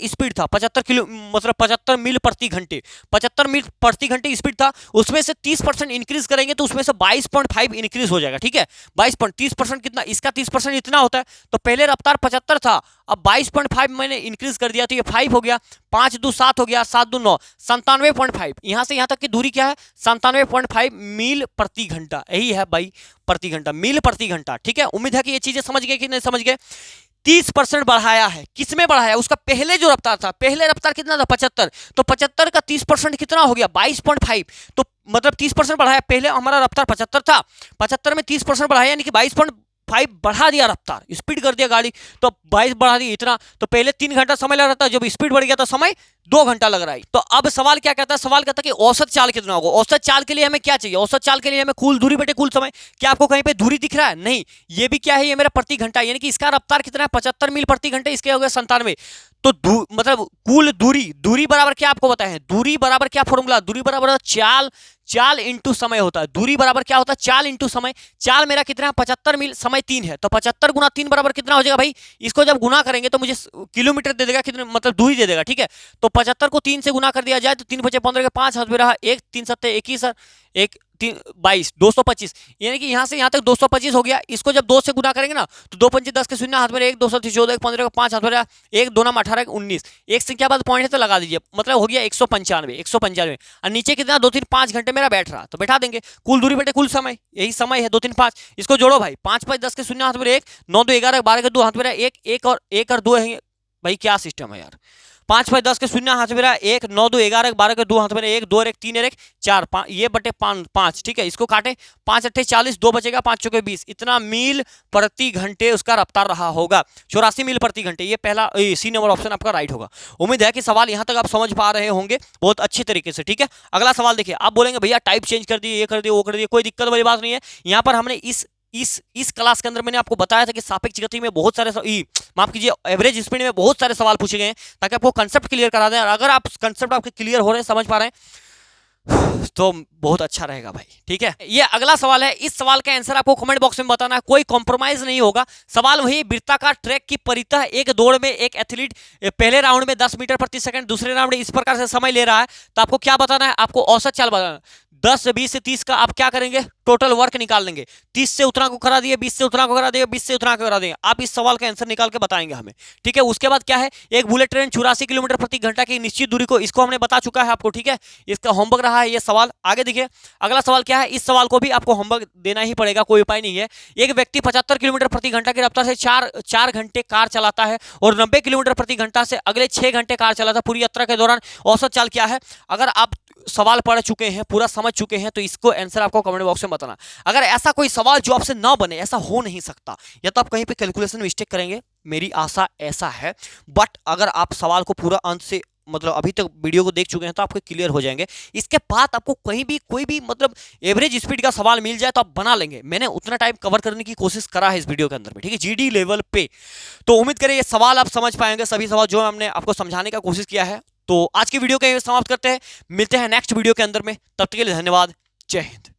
स्पीड था, 75 मील प्रति घंटे, 75 मील प्रति घंटे स्पीड था। उसमें से 30% इंक्रीज करेंगे तो उसमें से 22.5 इंक्रीज हो जाएगा। ठीक है, 30% कितना? इसका 30% इतना होता है। तो पहले रफ्तार 75 था, अब 22.5 मैंने इंक्रीज कर दिया तो ये 5 हो गया, 5 2 7 हो गया, 7 2 9, 97.5। यहां से यहां तक की दूरी क्या है? 97.5 मील प्रति घंटा। यही है भाई, प्रति घंटा, मील प्रति घंटा। ठीक है, उम्मीद है कि ये चीजें समझ गए कि नहीं समझ गए। 30% बढ़ाया है, किसमें बढ़ाया? उसका पहले जो रफ्तार था, पहले रफ्तार कितना था? 75, तो 75 का 30% कितना हो गया? 22.5। तो मतलब 30% बढ़ाया, पहले हमारा रफ्तार 75 था, 75 में 30% बढ़ाया यानी कि 22.5 बढ़ा दिया, रफ्तार स्पीड कर दिया गाड़ी, तो 22 बढ़ा दिया इतना। तो पहले 3 घंटा समय लग रहा था, जब स्पीड बढ़ गया तो समय 2 घंटा लग रहा है। तो अब सवाल क्या कहता है? सवाल कहता है कि औसत चाल कितना होगा। औसत चाल के लिए हमें क्या चाहिए? औसत चाल के लिए हमें कुल दूरी बटे कुल समय। क्या आपको कहीं पे दूरी दिख रहा है? नहीं, ये भी क्या है? ये मेरा प्रति घंटा, यानी कि इसका रफ्तार कितना है? 75 मील प्रति घंटे, इसके हो गए 97। तो मतलब कुल दूरी बराबर क्या आपको बताया है? दूरी बराबर क्या फॉर्मूला? दूरी बराबर चाल इंटू समय होता है। दूरी बराबर क्या होता है? चाल इंटू समय। चाल मेरा कितना है? 75 मील, समय 3 है, तो 75 गुना 3 बराबर कितना हो जाएगा भाई? इसको जब गुना करेंगे तो मुझे किलोमीटर दे देगा, कितने मतलब दूरी दे देगा। ठीक है, तो 75 को 3 से गुना कर दिया जाए तो 3 बचे 15 के 5 हाथ में रहा, 1 3 7 21 1 3 22 225, यानी कि यहां से यहां तक 225 हो गया। इसको जब 2 से गुना करेंगे ना तो 2 5 10 के शून्य हाथ में 1 2 7 14 1 15 का 5 हाथ में रहा, 1 2 9 18 19, एक संख्या बाद पॉइंट है तो लगा दीजिए, मतलब हो गया 195। और नीचे कितना? 2 3 5 घंटे मेरा बैठ रहा, तो बैठा देंगे। कुल दूरी बटे कुल समय, यही समय है 2 3 5। इसको जोड़ो भाई, 5 5 10 के शून्य हाथ में 1, 9 2 11 12 के 2 हाथ में रहा, 1 और 2 है भाई। क्या सिस्टम है यार? 5 5 10 के शून्य हाथ में रहा, 1 9 2 11 12 के 2 हाथ में 1 2 1 3 1 4 5, ये बटे 5। ठीक है, इसको काटे, 5 8 40, 2 बचेगा, 5 चौके 20। इतना मील प्रति घंटे उसका रफ्तार रहा होगा, 84 मील प्रति घंटे। ये पहला सी नंबर ऑप्शन आपका राइट होगा। उम्मीद है कि सवाल यहां तक आप समझ पा रहे होंगे बहुत अच्छी तरीके से। ठीक है, अगला सवाल देखिए। आप बोलेंगे भैया टाइप चेंज कर दिए, ये कर दिए, वो कर दिए, कोई दिक्कत वाली बात नहीं है। यहाँ पर हमने इस क्लास के अंदर मैंने आपको बताया था कि सापेक्ष गति में बहुत सारे माफ कीजिए एवरेज स्पीड में बहुत सारे सवाल पूछे गए हैं, ताकि आपको कंसेप्ट क्लियर करा दें। और अगर आप कंसेप्ट आपके क्लियर हो रहे हैं, समझ पा रहे हैं, तो बहुत अच्छा रहेगा भाई। ठीक है, ये अगला सवाल है। इस सवाल का आंसर आपको कमेंट बॉक्स में बताना है, कोई कॉम्प्रोमाइज नहीं होगा। सवाल वही, वृत्ताकार ट्रैक की परितः एक दौड़ में एक एथलीट पहले राउंड में 10 मीटर प्रति सेकंड, दूसरे राउंड में इस प्रकार से समय ले रहा है, तो आपको क्या बताना है? आपको औसत चाल बताना है। 10 से 20 से 30 का आप क्या करेंगे? टोटल वर्क निकाल लेंगे। 30 से उतना को करा दिए, 20 से उतना को करा दिए, 20 से उतना को करा देंगे। आप इस सवाल का आंसर निकाल के बताएंगे हमें। ठीक है, उसके बाद क्या है? एक बुलेट ट्रेन 84 किलोमीटर प्रति घंटा की निश्चित दूरी को, इसको हमने बता चुका है आपको। ठीक है, इसका होमवर्क रहा है ये सवाल। आगे देखिए, अगला सवाल क्या है? इस सवाल को भी आपको होमवर्क देना ही पड़ेगा, कोई उपाय नहीं है। एक व्यक्ति 75 किलोमीटर प्रति घंटा की रफ्तार से 4 घंटे कार चलाता है और 90 किलोमीटर प्रति घंटा से अगले 6 घंटे कार चलाता है। पूरी यात्रा के दौरान औसत चाल क्या है? अगर आप सवाल पढ़ चुके हैं, पूरा समझ चुके हैं, तो इसको आंसर आपको कमेंट बॉक्स में बताना। अगर ऐसा कोई सवाल जो आपसे ना बने, ऐसा हो नहीं सकता, या तो आप कहीं पे कैलकुलेशन मिस्टेक करेंगे, मेरी आशा ऐसा है, बट अगर आप सवाल को पूरा अंत से मतलब अभी तक वीडियो को देख चुके हैं तो आपको क्लियर हो जाएंगे। इसके बाद आपको कहीं भी कोई भी मतलब एवरेज स्पीड का सवाल मिल जाए तो आप बना लेंगे। मैंने उतना टाइम कवर करने की कोशिश करा है इस वीडियो के अंदर में, ठीक है, जीडी लेवल पे। तो उम्मीद करें ये सवाल आप समझ पाएंगे, सभी सवाल जो हमने आपको समझाने का कोशिश किया है। तो आज की वीडियो को समाप्त करते हैं, मिलते हैं नेक्स्ट वीडियो के अंदर में, तब तक के लिए धन्यवाद, जय हिंद।